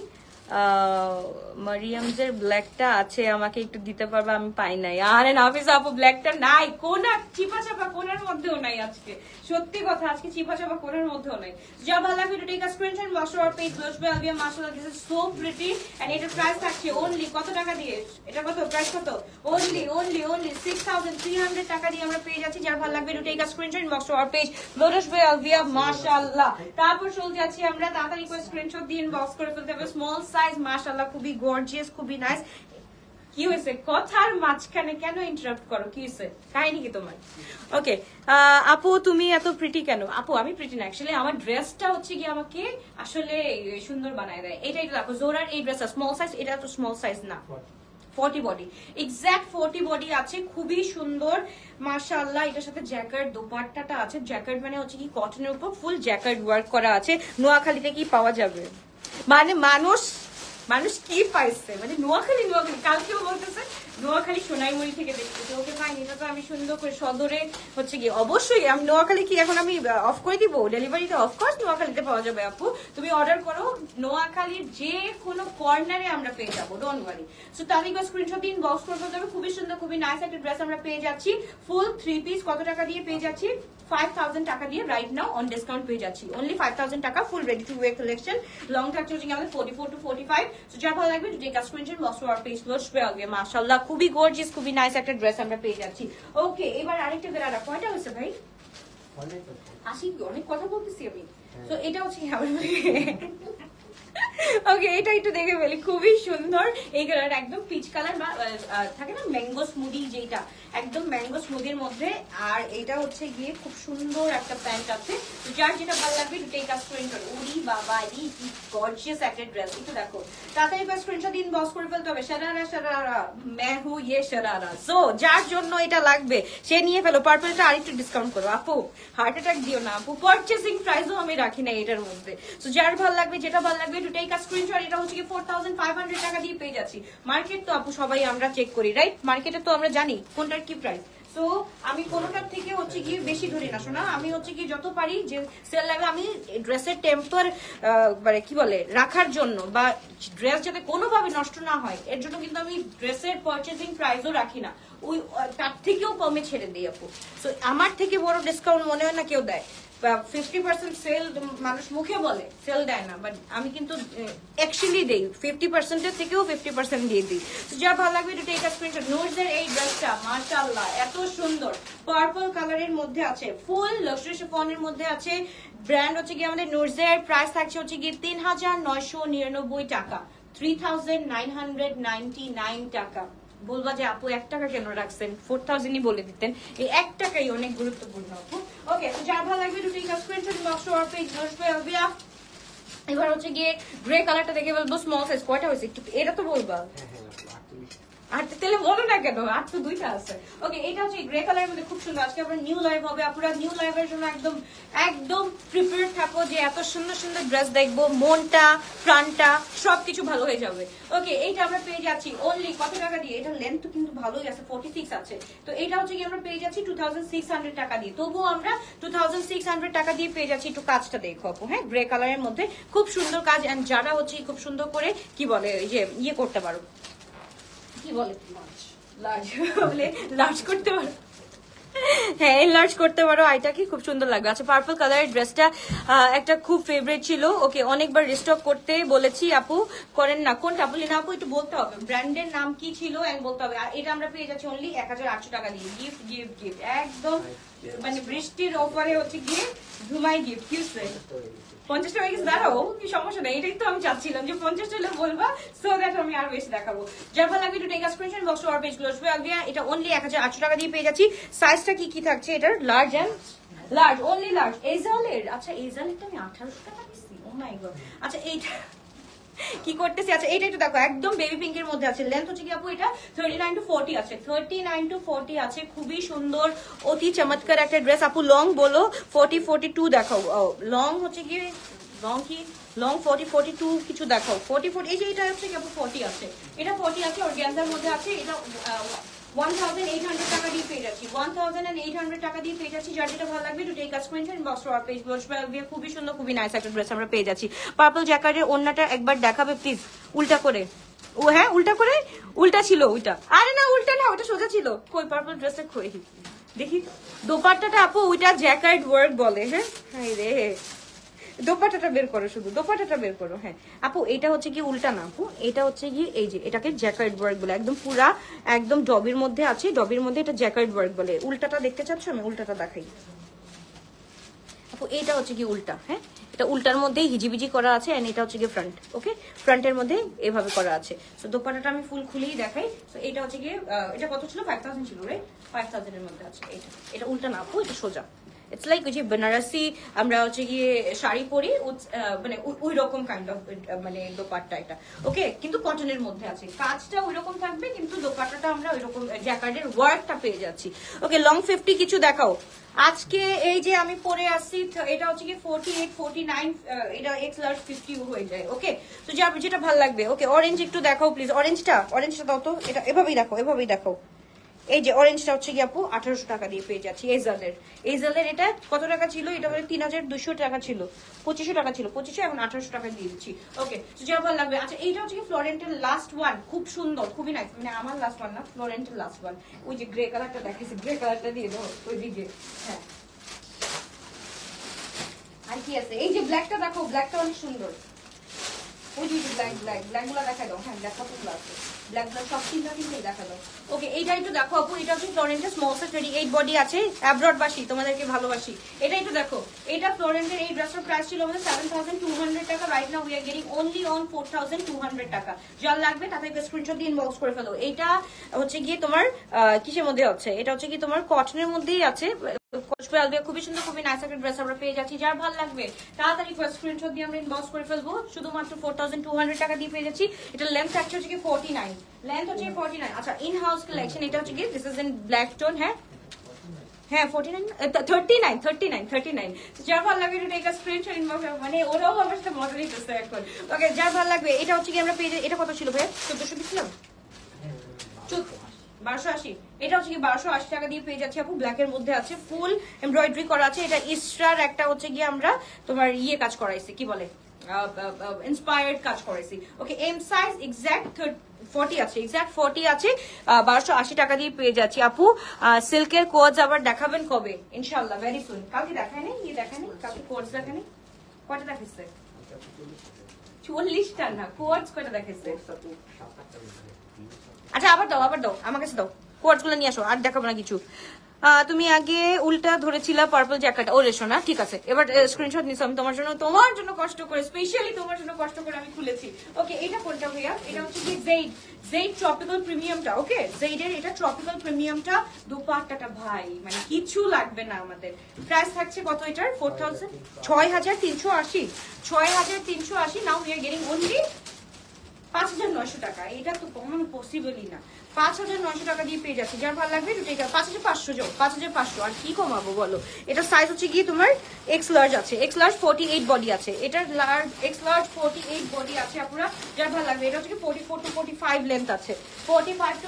মারিয়ামজের ব্ল্যাকটা আছে, আমাকে একটু দিতে পারবে? আমি পাই নাই। আরে নাফিস আপু ব্ল্যাকটা নাই, কোনা চিপা চাপা কোনার মধ্যেও নাই আজকে, সত্যি কথা আজকে চিপা চাপা কোনার মধ্যেও নাই। যা ভালো লাগবে to take a screenshot, wash our page লজবে আলবিয়া। মাশাআল্লাহ this is so pretty and এটার প্রাইস থাকছে অনলি কত টাকা দিয়ে? এটা কত প্রাইস কত? অনলি 6300 টাকা দিয়ে আমরা পেয়ে যাচ্ছি। যার ভালো লাগবে to take a screenshot, wash our page লজবে আলবিয়া। মাশাআল্লাহ। তারপর চলে যাচ্ছি আমরা, তাড়াতাড়ি করে স্ক্রিনশট দিয়ে ইনবক্স করে ফেলতে হবে। স্মল সাইজ মাশাআল্লাহ খুবই গর্জিয়াস, খুবই নাইস। কি হয়েছে কথার মাঝখানে কেন ইন্টারাপ্ট করো? কি হয়েছে, কাহিনী কি তোমার? ওকে আপু তুমি এত প্রিটি কেন? আপু আমি প্রিটি না, অ্যাকচুয়ালি আমার ড্রেসটা হচ্ছে কি আমাকে আসলে সুন্দর বানায় দেয়। এটাই দেখো জোরার এই ড্রেসটা স্মল সাইজ, এটা তো স্মল সাইজ না, 40 বডি, এক্সাক্ট 40 বডি আছে, খুবই সুন্দর মাশাআল্লাহ। এটার সাথে জ্যাকেট দোপাট্টাটা আছে, জ্যাকেট মানে হচ্ছে কি কটনের উপর ফুল জ্যাকেট ওয়ার্ক করা আছে। নোয়াখালীতে কি পাওয়া যাবে? মানে মানুষ কি পাইছে, মানে নোয়াখালী কালকেও বলতেছে নোয়াখালী সোনাইমুড়ি থেকে দেখতেছে। ওকে ফাইন, এটা তো আমি সুন্দর করে সদরে হচ্ছে কি, অবশ্যই আমি নোয়াখালী কি এখন আমি অফ করে দিব? ডেলিভারিটা অফকোর্স নোয়াখালীতে পাওয়া যাবে আপু, তুমি অর্ডার করো, নোয়াখালীর যে কোনো কর্নারে আমরা পেয়ে যাবো, ডোন্ট ওয়ারি। সো তালিকা স্ক্রিনশট দিন, বক্স করে ফেলতে হবে। খুবই সুন্দর, খুবই নাইস একটা ড্রেস আমরা পেয়ে যাচ্ছি। ফুল 3 পিস কত টাকা দিয়ে পেয়ে যাচ্ছি? 5000 টাকা দিয়ে রাইট নাও অন ডিসকাউন্ট পেয়ে যাচ্ছি। অনলি 5000 টাকা, ফুল ready to wire collection. Long থাকছে হচ্ছে আমাদের 44 to 45। সো যা ভালো লাগবে to take a screenshot, box R page load হবে। মাশাআল্লাহ খুবই গর্জিয়াস, খুবই নাইস একটা ড্রেস আমরা পেয়ে যাচ্ছি। ওকে, এবার আরেকটা গেরারা কয়টা হয়েছে ভাই? আসি অনেক কথা বলতেছি আমি। তো এটা হচ্ছে ওকে, এটা একটু দেখে ফেলি, খুবই সুন্দর এই কালার, একদম পিচ কালার বা থাকে না ম্যাঙ্গো স্মুদি, যেটা একদম ম্যাঙ্গো স্মুদির মধ্যে। আর এটা হচ্ছে গিয়ে খুব সুন্দর একটা প্যান্ট আছে, যার যেটা ভালো লাগবে টু টেক আ স্ক্রিনশট। ওরি বাবা রি কি গর্জিয়াস একটা ড্রেস, একটু দেখো তাড়াতাড়ি বা স্ক্রিনশট দিন, বক্স করে ফেলতে হবে। শারারা শারারা मैं हूं ये शरारा। সো যার জন্য এটা লাগবে সে নিয়ে ফেলো। পার্পলটা আরেকটু ডিসকাউন্ট করো আপু, হার্ট অ্যাটাক দিও না আপু, পারচেজিং প্রাইসও আমি রাখি না এটার মধ্যে। সো যার ভালো লাগবে, যেটা ভালো লাগবে টু টেক আ স্ক্রিনশট। এটা হচ্ছে কি 4500 টাকা দিয়ে পেয়ে যাচ্ছি। মার্কেট তো আপু সবাই আমরা চেক করি, রাইট? মার্কেটে তো আমরা জানি কোনটার কি প্রাইস। সো আমি কোনোটার থেকে হচ্ছে গিয়ে বেশি ধরি না শোনা, আমি হচ্ছে কি যত পারি যে সেল লাগে, আমি ড্রেসের টেম্পার মানে কি বলে রাখার জন্য, বা ড্রেস যাতে কোনোভাবে নষ্ট না হয় এর জন্য কিন্তু আমি ড্রেসের পারচেজিং প্রাইসও রাখি না, ওই তার থেকেও কমে ছেড়ে দিই আপু। সো আমার থেকে বড় ডিসকাউন্ট মনে হয় না কেউ দেয়। 50% সেল মানুষ মুখে বলে, সেল দেয় না, বাট আমি কিন্তু অ্যাকচুয়ালি দেই 50%-এর থেকেও 50% দিয়ে দিই। তো যা ভালো লাগবে এটা টেক আ স্ক্রিনশট। নোজের এই ড্রেসটা মাশাআল্লাহ এত সুন্দর, পার্পল কালারের মধ্যে আছে, ফুল লাক্সারি শিফনের মধ্যে আছে। ব্র্যান্ড হচ্ছে কি আমাদের নোজের, প্রাইস থাকছে হচ্ছে কি 3999 টাকা, 3999 টাকা। বলবা যে আপু 1 টাকা কেন রাখছেন, 4000ই বলে দিতেন, এই 1 টাকাই অনেক গুরুত্বপূর্ণ আপু। ওকে, তো যার ভালো লাগবে to take a screenshot, box R page আসবে আলবিয়া। এবার হচ্ছে গিয়ে গ্রে কালারটা দেখে বলবো স্মল সাইজ কয়টা হয়েছে একটু এটা তো বলবা। আর তেলে বলো না কেন, আর তো 2টা আছে। ওকে, এটা হচ্ছে গ্রে কালারের মধ্যে খুব সুন্দর। আজকে আমরা নিউ লাইভ হবে, আপনারা নিউ লাইভের জন্য একদম একদম প্রিপেয়ার থাকো যে এত সুন্দর সুন্দর ড্রেস দেখবো, মনটা প্রাণটা সবকিছু ভালো হয়ে যাবে। ওকে, এইটা আমরা পেয়ে যাচ্ছি অনলি কত টাকা দিয়ে? এটা লেন্থ তো কিন্তু ভালোই আছে, 46 আছে। তো এটা হচ্ছে কি আমরা পেয়ে যাচ্ছি 2600 টাকা দিয়ে। তবুও আমরা 2600 টাকা দিয়ে পেয়ে যাচ্ছি। একটু কাজটা দেখো আপু, হ্যাঁ, গ্রে কালারের মধ্যে খুব সুন্দর কাজ। এন্ড যারা হচ্ছে খুব সুন্দর করে কি বলে এই যে ইয়ে করতে পারো, কি বলে লার্জ বলে লার্জ করতে পারো, হ্যাঁ এনলার্জ করতে পারো, আইটা কি খুব সুন্দর লাগবে। আচ্ছা পার্পল কালারের ড্রেসটা একটা খুব ফেভারিট ছিল, ওকে অনেকবার রিস্টক করতে বলেছি, আপু করেন না। কোনটা আপু? লিনা আপু একটু বলতে হবে ব্র্যান্ডের নাম কি ছিল এন্ড বলতে হবে। আর এটা আমরা পেয়ে যাচ্ছি অনলি 1800 টাকা দিয়ে। গিফট গিফট গিফট একদম মানে বৃষ্টির অফারে হচ্ছে গিয়ে ঘুমাই গিফট। কি 50 টাকা গেছে, দাঁড়াও কি সমস্যা নেই, এটাই তো আমি চাচ্ছিলাম যে 50 টাকা বলবা সো দ্যাট আমি আর বেশি দেখাবো। যার ভালো লাগবে to take a screenshot box to our page close হয়ে আসবে। এটা অনলি 1800 টাকা দিয়ে পেয়ে যাচ্ছি। সাইজটা কি কি থাকছে এটার? Large and large, only large. এজালের, আচ্ছা এজালেরটা আমি 1800 টাকা দিচ্ছি, ও মাই গড। আচ্ছা এইটা কি করতেছি, আচ্ছা এইটা একটু দেখো একদম বেবি পিঙ্কের মধ্যে আছে। লেন্থ হচ্ছে কি আপু এটা 39 to 40 আছে, 39 to 40 আছে। খুবই সুন্দর অতি চমৎকার একটা ড্রেস। আপু লং বলো 40 42 দেখাও। লং হচ্ছে কি লং কি লং 40 42 কিছু দেখাও। 40 40 এই যে এটা হচ্ছে কি আপু 40 আছে, এটা 40 আছে অর্গানজার মধ্যে আছে। এটা 1800 টাকা দিয়ে পেয়ে যাচ্ছি, 1800 টাকা দিয়ে পেয়ে যাচ্ছি। যার যেটা ভালো লাগবে to take a screenshot box to our page close হয়ে আসবে। খুবই সুন্দর খুবই নাইস একটা ড্রেস আমরা পেয়ে যাচ্ছি। পার্পল জ্যাকেটের ওড়নাটা একবার দেখাবে প্লিজ, উল্টা করে। ও হ্যাঁ উল্টা করে, উল্টা ছিল ওইটা। আরে না উল্টা না, ওটা সোজা ছিল। কই পার্পল ড্রেসটা কই দেখি। দোপাট্টাটা আপু ওইটা জ্যাকেট ওয়ার্ক বলে। হ্যাঁ হাই রে, দোপাট্টাটা বের করো, শুধু দোপাট্টাটা বের করো। হ্যাঁ আপু এটা হচ্ছে কি উল্টা না আপু, এটা হচ্ছে কি এই যে এটাকে জ্যাকেট ওয়ার্ক বলে, একদম পুরা একদম ডবির মধ্যে আছে, ডবির মধ্যে এটা জ্যাকেট ওয়ার্ক বলে। উল্টাটা দেখতে চাচ্ছ? আমি উল্টাটা দেখাই আপু। এটা হচ্ছে কি উল্টা, হ্যাঁ এটা উল্টার মধ্যেই হিজিবিজি করা আছে এন্ড এটা হচ্ছে কি ফ্রন্ট। ওকে ফ্রন্টের মধ্যে এভাবে করা আছে। সো দোপাট্টাটা আমি ফুল খুলেই দেখাই। সো এটা হচ্ছে কি এটা কত ছিল? 5000 ছিল রাইট, 5000 এর মধ্যে আছে। এটা এটা উল্টা না আপু, এটা সোজা। ইটস লাইক ওই যে বেনারসি আমরা হচ্ছে গিয়ে শাড়ি পরি মানে ওই রকম কাইন্ড অফ মানে দোপাট্টা এটা। ওকে কিন্তু কটনের মধ্যে আছে, কাজটা ওই রকম থাকবে কিন্তু দোপাট্টাটা আমরা ওই রকম জ্যাকেটের ওয়ার্কটা পেয়ে যাচ্ছি। ওকে লং 50 কিছু দেখাও আজকে। এই যে আমি পরে আসছি এটা হচ্ছে কি 48 49, এটা এক্স লার্জ 50 হয়ে যায়। ওকে তো যেটা ভালো লাগবে। ওকে অরেঞ্জ একটু দেখাও প্লিজ, অরেঞ্জটা দাও তো। এটা এভাবেই দেখাও, এভাবেই দেখাও। এই যে অরেঞ্জটা হচ্ছে কি আপু 1800 টাকা দিয়ে পেয়ে যাচ্ছি। এজালের এটা কত টাকা ছিল? এটা হলো 3200 টাকা ছিল, 2500 টাকা ছিল, 2500 এখন 1800 টাকা দিয়ে দিচ্ছি। ওকে তো যা ভালো লাগবে। আচ্ছা এইটা হচ্ছে কি ফ্লোরেন্টের লাস্ট ওয়ান, খুব সুন্দর খুবই নাইস, মানে আমার লাস্ট ওয়ান না, ফ্লোরেন্টের লাস্ট ওয়ান। ওই যে গ্রে কালারটা দেখাইছে, গ্রে কালারটা দিয়ে দাও ওই দিকে। হ্যাঁ আর কি আছে? এই যে ব্ল্যাকটা দেখো, ব্ল্যাকটা অনেক সুন্দর। ওই যে ব্ল্যাক গুলা দেখা দাও। হ্যাঁ ব্ল্যাক কতগুলো আছে, ব্ল্যাক গুলো সব তিনটা তিনটাই দেখা দাও। ওকে এইটা একটু দেখো আপু, এটা হচ্ছে ফ্লোরেন্টের স্মল সাইজ 28 বডি আছে। অ্যাব্রড বাসি তোমাদেরকে ভালোবাসি। এটা একটু দেখো, এটা ফ্লোরেন্টের এই ড্রেসের প্রাইস ছিল আমাদের 7200 টাকা। Right now we are getting only on 4200 টাকা। যার লাগবে তাতে স্ক্রিনশট দিয়ে ইনবক্স করে ফেলো। এটা হচ্ছে গিয়ে তোমার কিসের মধ্যে আছে? এটা হচ্ছে কি তোমার কটনের মধ্যেই আছে। খুবই সুন্দর খুবই নাইস একটা ড্রেস আমরা পেয়ে যাচ্ছি। যার ভালো লাগবে তাড়াতাড়ি স্ক্রিনশট দিয়ে আমরা ইনবক্স করে ফেলবো। শুধুমাত্র 4200 টাকা দিয়ে পেয়ে যাচ্ছি। এটা লেন্থ থাকছে হচ্ছে কি 49, লেন্থ হচ্ছে 49। আচ্ছা ইন হাউস কালেকশন, এটা হচ্ছে কি this is in black tone. হ্যাঁ হ্যাঁ 49 39। যার ভালো লাগবে এটা টেক আ স্ক্রিনশট ইনবক্স, মানে ওরাও আমার সাথে মজা নিতেছে এখন। ওকে যার ভালো লাগবে এটা হচ্ছে কি আমরা পেয়ে যাই। এটা কত ছিল ভাই? 1400 দিছিলাম, 1280। এটা হচ্ছে কি 1280 টাকা দিয়ে পেয়ে যাচ্ছি আপু। ব্ল্যাকের মধ্যে আছে, ফুল এমব্রয়ডারি করা আছে। এটা ইস্ট্রার একটা হচ্ছে গিয়ে আমরা তোমার ইয়ে কাজ করাইছি, কি বলে ইন্সপায়ার্ড কাজ করাইছি। ওকে এম সাইজ এক্সাক্ট 40 আছে, এক্সাক্ট 40 আছে। 1280 টাকা দিয়ে পেয়ে যাচ্ছি আপু। সিল্কের কোয়ার্স আবার দেখাবেন কবে? ইনশাআল্লাহ ভেরি সুন। কালকে দেখায়নি, কালকে কোয়ার্স দেখায়নি। কয়টা দেখাইছে? 40টা না, কোয়ার্স কয়টা দেখাইছে? আচ্ছা আবার দাও আমার কাছে দাও, কোয়ার্স গুলো নিয়ে আসো, আর দেখাবো না কিছু। তুমি আগে উল্টা ধরেছিলা পার্পল জ্যাকেট। ও রেশো না, ঠিক আছে। এবার স্ক্রিনশট নিছো আমি তোমার জন্য কষ্ট করে, স্পেশালি তোমার জন্য কষ্ট করে আমি খুলেছি। ওকে এটা কোনটা ভাইয়া? এটা হচ্ছে কি জেড ট্রপিক্যাল প্রিমিয়ামটা। ওকে জেডের এটা ট্রপিক্যাল প্রিমিয়ামটা। দোপাট্টাটা ভাই মানে কিছু লাগবে না আমাদের। প্রাইস থাকছে কত এটার? 6380। Now we are getting only 5900 টাকা। এটা তো কমানো পসিবলই না। 5900 টাকা দিয়ে পেয়ে যাচ্ছে। যার ভালো লাগবে 5500 যাও, 5500 আর কি কমাবো বলো। এটা সাইজ হচ্ছে গিয়ে তোমার এক্স লার্জ আছে, এক্স লার্জ 48 বডি আছে। এটার লার্জ এক্স লার্জ 48 বডি আছে আপনারা। যার ভালো লাগবে এটা হচ্ছে কি 44 to 45 লেন্থ আছে, 44 to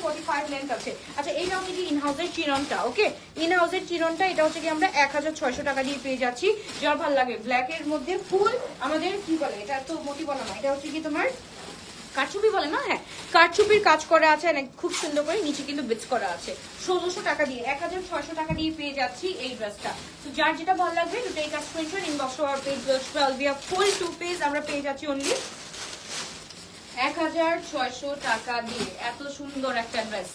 45 লেন্থ আছে। আচ্ছা এইটা হচ্ছে কি ইন হাউসের চিরনটা। ওকে ইন হাউসের চিরনটা এটা হচ্ছে কি আমরা 1600 টাকা দিয়ে পেয়ে যাচ্ছি। যার ভালো লাগে ব্ল্যাক এর মধ্যে ফুল আমাদের কি বলে, এটা তো মোটি বলা না, এটা হচ্ছে কি তোমার কারচুপি বলে না, হ্যাঁ কারচুপির কাজ করা আছে, খুব সুন্দর করে নিচে কিন্তু বিটস করা আছে। 1600 টাকা দিয়ে 1600 টাকা দিয়ে পেয়ে যাচ্ছি এই ড্রেসটা। তো যার যেটা ভালো লাগবে to take a screenshot, inbox or page 12 we have full 2 piece আমরা পেয়ে যাচ্ছি অনলি 1600 টাকা দিয়ে। এত সুন্দর একটা ড্রেস,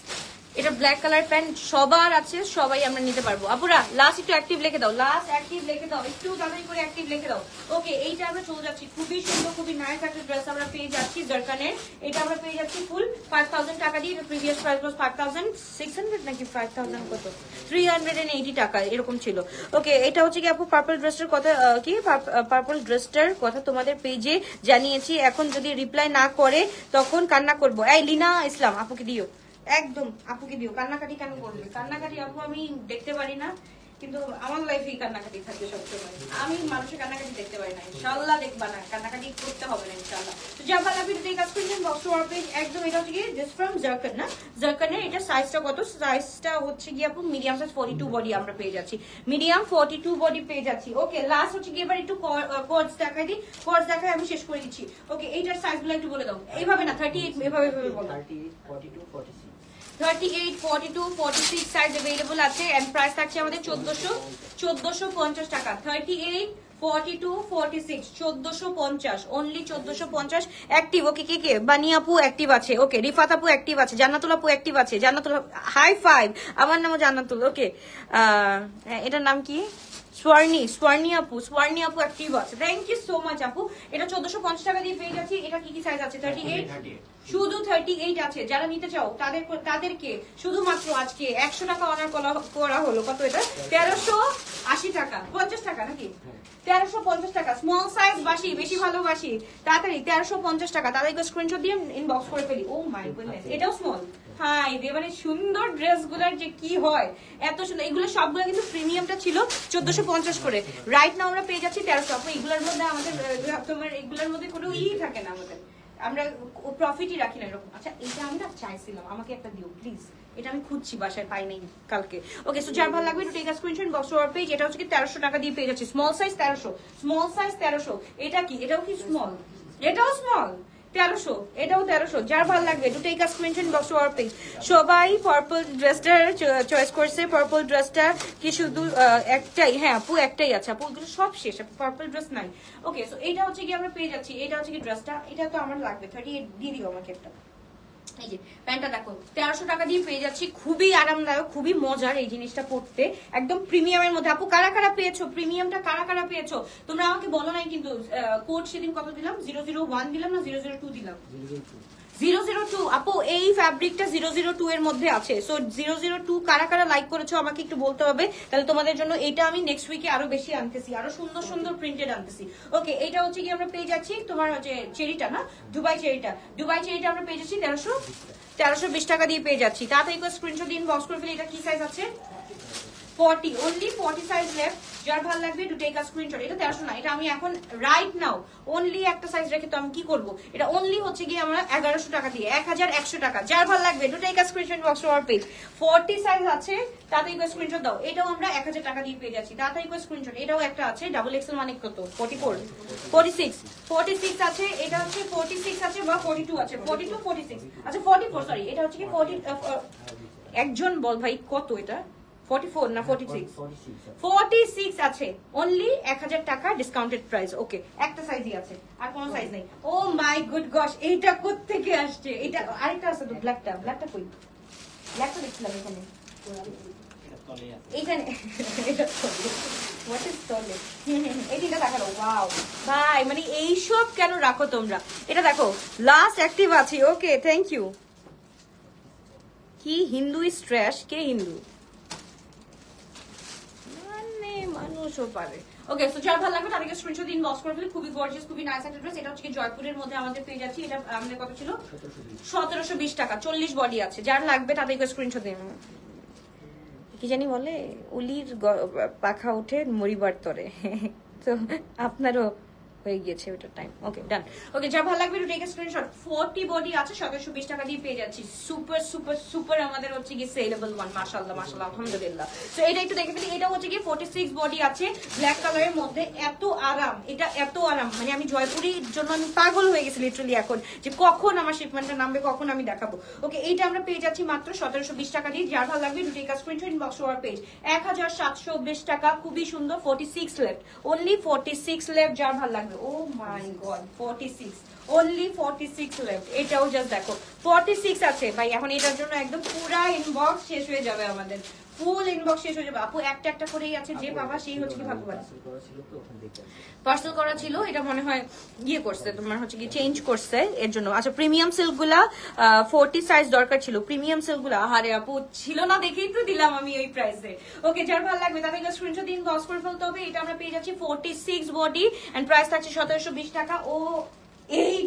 এটা ব্ল্যাক কালার প্যান্ট সবার আছে, সবাই আমরা নিতে পারবো। আপুরা লাস্ট একটু অ্যাক্টিভ লিখে দাও, লাস্ট অ্যাক্টিভ লিখে দাও, একটু তাড়াতাড়ি করে অ্যাক্টিভ লিখে দাও। ওকে, এইটা আমরা চলে যাচ্ছি, খুবই সুন্দর খুবই নাইস একটা ড্রেস আমরা পেয়ে যাচ্ছি জারকানের। এটা আমরা পেয়ে যাচ্ছি ফুল 5000 টাকা দিয়ে। এটা প্রিভিয়াস প্রাইস ওয়াজ 5600 নাকি 5000 কত 380 টাকা এরকম ছিল। ওকে, এটা হচ্ছে কি আপু পার্পল ড্রেসটার কথা, কি পার্পল ড্রেসটার কথা তোমাদের পেজে জানিয়েছি, এখন যদি রিপ্লাই না করে তখন কান্না করবো। এই লিনা ইসলাম আপুকে দিও, একদম আপুকে দিও। কান্নাকাটি কেন করবে? কান্নাকাটি আপু আমি দেখতে পারি না, কিন্তু আমার লাইফেই কান্নাকাটি থাকবে সবসময়। আমি মানুষের কান্নাকাটি দেখতে পারি না, ইনশাআল্লাহ দেখবা না, কান্নাকাটি করতে হবে না ইনশাআল্লাহ। তো যা ভালো লাগবে এই কাজ করবেন বক্স টু পেজ একদম। এটা হচ্ছে কি জাস্ট ফ্রম জারকান না, জারকানের। এটা সাইজটা কত? সাইজটা হচ্ছে কি আপু মিডিয়াম সাইজ 42 বডি আমরা পেয়ে যাচ্ছি, মিডিয়াম 42 বডি পেয়ে যাচ্ছি। ওকে, লাস্ট হচ্ছে কি এবার একটু কোডস দেখাই দিই, কোডস দেখাই আমি শেষ করে দিচ্ছি। ওকে, এইটার সাইজগুলো একটু বলে দাও, এইভাবে না 38 এভাবে এভাবে বলো। 38, 42, 46, 38, 42, 46 সাইজ अवेलेबल আছে এন্ড প্রাইস থাকছে আমাদের 1450 টাকা। 38, 42, 46 1450, অনলি 1450। অ্যাক্টিভ ওকে, কে বানি আপু অ্যাক্টিভ আছে, ওকে রিফাত আপু অ্যাক্টিভ আছে, জান্নাতুল আপু অ্যাক্টিভ আছে, জান্নাতুল হাই ফাইভ, আমার নামও জান্নাতুল। ওকে, এটার নাম কি? সোয়ার্ণী আপু অ্যাক্টিভ আছে, থ্যাংক ইউ সো মাচ আপু। এটা 1450 টাকা দিয়ে পেয়ে যাচ্ছি। এটা কি সাইজ আছে? 38, শুধু 38 আছে। যারা নিতে চাও তাদেরকে শুধুমাত্র আজকে 100 টাকা অর্ডার করা হলো। কত এটা? 1380 টাকা, 50 টাকা নাকি 1350 টাকা। স্মল সাইজ বাসি, বেশি ভালোবাসি, তাড়াতাড়ি 1350 টাকা। তাদেরকে স্ক্রিনশট দিয়ে ইনবক্স করে ফেলি। ও মাই গুডনেস, এটাও স্মল। হ্যাঁ, মানে সুন্দর ড্রেস গুলার যে কি হয়, এত সুন্দর। এগুলো সবগুলো কিন্তু প্রিমিয়ামটা ছিল 1450 করে, রাইট নাও আমরা পেয়ে যাচ্ছি 1300। আপু এগুলোর মধ্যে আমাদের তোমার এগুলোর মধ্যে কোনো থাকে না, আমাদের আমরা প্রফিটই রাখি না এরকম। আচ্ছা, এটা আমি না চাইছিলাম, আমাকে একটা দিও প্লিজ, এটা আমি খুঁজছি, বাসায় পাই নাই কালকে। ওকে, সো যার ভালো লাগবে একটু take a screenshot box or page. এটা হচ্ছে কি 1300 টাকা দিয়ে পেয়ে যাচ্ছি, স্মল সাইজ 1300, স্মল সাইজ 1300। এটা কি? এটাও কি স্মল? এটাও স্মল 1300, এটাও 1300। যার ভালো লাগবে একটু take a screenshot box or page. সবাই পার্পল ড্রেসটা চয়েস করছে, পার্পল ড্রেসটা কি শুধু একটাই? হ্যাঁ আপু একটাই আছে আপু, ওগুলো সব শেষ, পার্পল ড্রেস নাই। ওকে, সো এটা হচ্ছে কি আমরা পেয়ে যাচ্ছি, এটা হচ্ছে কি ড্রেসটা, এটা তো আমার লাগবে 38 দিয়ে দিও আমাকে একটা। এই যে প্যান্টটা দেখো 1300 টাকা দিয়ে পেয়ে যাচ্ছি, খুবই আরামদায়ক, খুবই মজার এই জিনিসটা পরতে, একদম প্রিমিয়ামের মধ্যে। আপু কারা কারা পেয়েছো প্রিমিয়ামটা, কারা কারা পেয়েছো তোমরা আমাকে বলো নাই কিন্তু। কোড সেদিন কত দিলাম? 001 দিলাম না 002 দিলাম? 002। আপু এই ফ্যাব্রিকটা 002 এর মধ্যে আছে। সো 002 কারা কারা লাইক করেছো আমাকে একটু বলতে হবে, তাহলে তোমাদের জন্য এটা আমি নেক্সট উইকে আরো বেশি আনতেছি, আরো সুন্দর সুন্দর প্রিন্টেড আনতেছি। ওকে, এটা হচ্ছে কি আমরা পেয়ে যাচ্ছি তোমার হচ্ছে চেরিটা না, দুবাই চেরিটা আমরা পেয়ে যাচ্ছি 1320 টাকা দিয়ে পেয়ে যাচ্ছি। তাড়াতাড়ি করে স্ক্রিনশট দিন, বক্স করে ফেলি। এটা কি সাইজ আছে? 40, অনলি 40 সাইজ লেফট। যার ভালো লাগবে টু টেক আ স্ক্রিনশট। এটা 1300 না, এটা আমি এখন রাইট নাও অনলি একটা সাইজ রেখে তো আমি কি করব, এটা অনলি হচ্ছে কি আমরা 1100 টাকা দিয়ে 1100 টাকা। যার ভালো লাগবে to take a screenshot box or page. 40 size আছে, তাড়াতাড়ি করে স্ক্রিনশট দাও। এটাও আমরা 1000 টাকা দিয়ে পেয়ে যাচ্ছি, তাড়াতাড়ি করে স্ক্রিনশট। এটাও একটা আছে ডাবল এক্সেল, মানে কত? 44, 46 আছে। এটা হচ্ছে 46 আছে বা 42 আছে, 42, 46 আচ্ছা 44, সরি এটা হচ্ছে কি 40। একজন বল ভাই কত এটা? 44 না 46? 46 আছে, অনলি 1000 টাকা ডিসকাউন্টেড প্রাইস। ওকে, একটা সাইজই আছে, আর কোনো সাইজ নেই। ও মাই গুড গশ, এইটা কোত্থেকে আসছে? এটা আরেকটা আছে তো, ব্ল্যাকটা কই? ব্ল্যাকটা দেখছিলাম এখানে, এইখানে এটা হোয়াট ইজ তলে, এইটা দেখালো। ওয়াও ভাই, মানে এইসব কেন রাখো তোমরা? এটা দেখো লাস্ট অ্যাক্টিভ আছে। ওকে, থ্যাংক ইউ। কি হিন্দু ইজ ট্র্যাশ? কে হিন্দু? মানুষও পারে। ওকে, সো যার ভালো লাগবে তাদেরকে স্ক্রিনশট দিন, বক্স করে ফেলে। খুবই গর্জিয়াস, খুবই নাইস একটা ড্রেস। এটা হচ্ছে কি জয়পুরের মধ্যে আমাদের পেয়ে যাচ্ছি। এটা আমাদের কত ছিল? 1720 টাকা, 40 বডি আছে। যার লাগবে তাদেরকে স্ক্রিনশট দিন। কি জানি বলে, উলির পাখা উঠে মরিবার তরে, তো আপনারও হয়ে গিয়েছে ওটার টাইম। ওকে ডান। ওকে যা ভালো লাগবে একটু টেক স্ক্রিনশট। 40 বডি আছে 1720 টাকা দিয়ে পেয়ে যাচ্ছি। সুপার সুপার সুপার আমাদের হচ্ছে কি সেলেবল ওয়ান। মাশাআল্লাহ মাশাআল্লাহ আলহামদুলিল্লাহ। সো এটা একটু দেখে ফেলি। এটা হচ্ছে কি 46 বডি আছে ব্ল্যাক কালারের মধ্যে। এত আরাম, এটা এত আরাম, মানে আমি জয়পুরির জন্য আমি পাগল হয়ে গেছি লিটারালি এখন, যে কখন আমার শিপমেন্টটা নামবে, কখন আমি দেখাবো। ওকে এইটা আমরা পেয়ে যাচ্ছি মাত্র 1720 টাকা দিয়ে। যার ভালো লাগবে একটু টেক স্ক্রিনশট, ইনবক্স ওর পেজ। 1720 টাকা, খুবই সুন্দর। 46 লেফট, অনলি 46 লেফট। যার ভালো লাগবে, ও মাই গড 46, only 46 left। এটাও জাস্ট দেখো 46 আছে ভাই। এখন এটার জন্য একদম পুরা ইনবক্স শেষ হয়ে যাবে আমাদের, ফুল ইনবক্স শেষ হয়ে যাবে। আপু একটা একটা করেই আছে, যে পাবা সেই হচ্ছে কি ভাগ্যবান। পার্সেল করা ছিল, এটা মনে হয় ইয়ে করছে, তোমার হচ্ছে কি চেঞ্জ করছে এর জন্য। আচ্ছা প্রিমিয়াম সিল্ক গুলা 40 সাইজ দরকার ছিল। প্রিমিয়াম সিল্ক গুলা আরে আপু ছিল না দেখেই তো দিলাম আমি ওই প্রাইসে। ওকে যার ভালো লাগবে তাদের স্ক্রিনশট দিন, ইনবক্স করে ফেলতে হবে। এটা আমরা পেয়ে যাচ্ছি 46 বডি এন্ড প্রাইস থাকছে 1720 টাকা। ও এই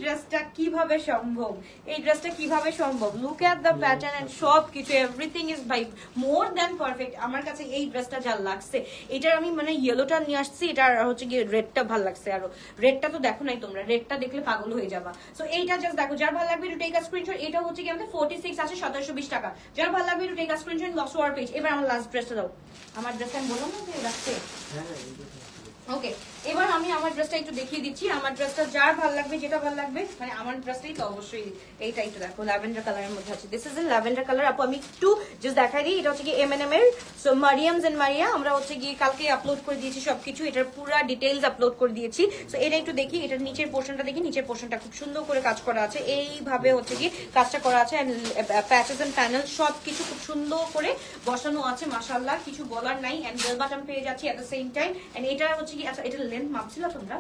ড্রেসটা কিভাবে সম্ভব, এই ড্রেসটা কিভাবে সম্ভব? Look at the pattern and সবকিছু, এভরিথিং ইজ ভাই মোর দ্যান পারফেক্ট। আমার কাছে এই ড্রেসটা যা লাগছে, এটার আমি মানে ইয়েলোটা নিয়ে আসছি, এটার হচ্ছে গিয়ে রেডটা ভালো লাগছে। আরো রেডটা তো দেখো নাই তোমরা, রেডটা দেখলে পাগল হয়ে যাবা। সো এইটা জাস্ট দেখো, যার ভালো লাগবে একটু টেক আ স্ক্রিনশট। এটা হচ্ছে কি আমাদের 46 আছে 1720 টাকা। যার ভালো লাগবে একটু take a screenshot, box war page. এবার আমার লাস্ট ড্রেসটা দাও। আমার ড্রেসটা আমি বললাম না যে রাখছে। ওকে এবার আমি আমার ড্রেসটা একটু দেখিয়ে দিচ্ছি। আমার ড্রেসটা যার ভালো লাগবে, যেটা ভালো লাগবে, মানে আমার ড্রেসটাই তো অবশ্যই এইটা একটু দেখো, ল্যাভেন্ডার কালারের মধ্যে আছে। This is a lavender colour. আপু আমি একটু জাস্ট দেখাই দিই, এটা হচ্ছে কি M&M এর। সো মারিয়ামস এন্ড মারিয়া আমরা হচ্ছে গিয়ে কালকে আপলোড করে দিয়েছি সবকিছু, এটার পুরো ডিটেইলস আপলোড করে দিয়েছি। সো এটা একটু দেখি, এটার নিচের পোর্শনটা দেখি। নিচের পোর্শনটা খুব সুন্দর করে কাজ করা আছে, এইভাবে হচ্ছে কি কাজটা করা আছে। এন্ড প্যাচেস এন্ড প্যানেল সবকিছু খুব সুন্দর করে বসানো আছে মাশাআল্লাহ, কিছু বলার নাই। এন্ড বেল বাটন পেয়ে যাচ্ছি at the same time. And এটা হচ্ছে কি, আচ্ছা এটা লেন্থ মাপছিল তোমরা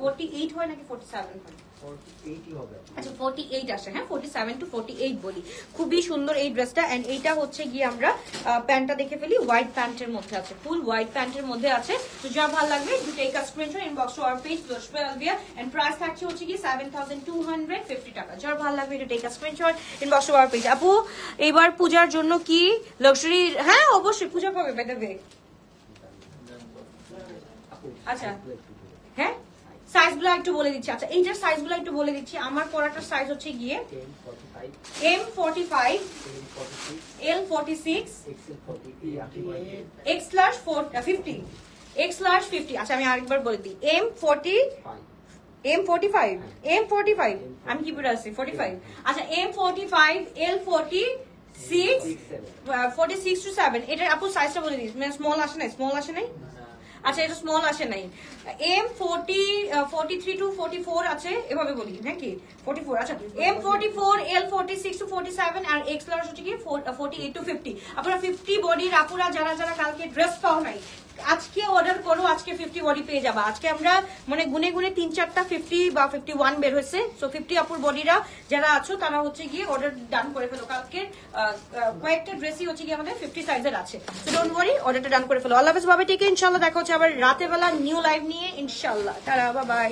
48 হয় নাকি 47 হয়? 48 হবে। আচ্ছা 48 আসে, হ্যাঁ 47 টু 48 বলি। খুবই সুন্দর এই ড্রেসটা। এন্ড এইটা হচ্ছে গিয়ে আমরা প্যান্টটা দেখে ফেলি, হোয়াইট প্যান্টের মধ্যে আছে, ফুল হোয়াইট প্যান্টের মধ্যে আছে। তো যা ভালো লাগবে to take a screenshot, inbox to our page দোসপে আলবিয়া। এন্ড প্রাইস থাকছে হচ্ছে কি 7250 টাকা। যার ভালো লাগবে to take a screenshot, inbox to our page. আপু এবার পূজার জন্য কি লাক্সারি? হ্যাঁ অবশ্যই পূজা পাবে বাই দ্য ওয়ে। আচ্ছা হ্যাঁ সাইজগুলো একটু বলে দিচ্ছি। আচ্ছা এইটার সাইজগুলো একটু বলে দিচ্ছি। আমার পরাটার সাইজ হচ্ছে গিয়ে M45, L46, X/50, X/50। আচ্ছা আমি আরেকবার বলে দিই, M45, আমি কি বলে আসছি 45। আচ্ছা M45, L46, 46 to 7। এটার আপু সাইজটা বলে দিই, মানে স্মল আসে নাই, স্মল আসে নাই। আচ্ছা এটা স্মল আসে নাই। M43 to 44 আছে, এভাবে বলি নাকি 44। আচ্ছা M44, L46 to 47 R X large হচ্ছে কি 48 to 50। আপনারা 50 বডির আপুরা যারা যারা কালকে ড্রেস পাও নাই, আজকে অর্ডার করো, আজকে 50 বডি পেয়ে যাবা। আজকে আমরা মানে গুনে গুনে 3-4টা 50 বা 51 বের হয়েছে। সো 50 আপুর বডিরা যারা আছো তারা হচ্ছে গিয়ে অর্ডার ডান করে ফেলো। কালকে কয়েকটা ড্রেসই হচ্ছে গিয়ে আমাদের 50 সাইজের আছে। সো ডোন্ট ওয়ারি, অর্ডারটা ডান করে ফেলো। আল্লাহ হাফেজ, ভাবে ঠিক ইনশাআল্লাহ দেখা হচ্ছে আবার রাতে বেলা নিউ লাইভ নিয়ে ইনশাআল্লাহ। Tata bye bye.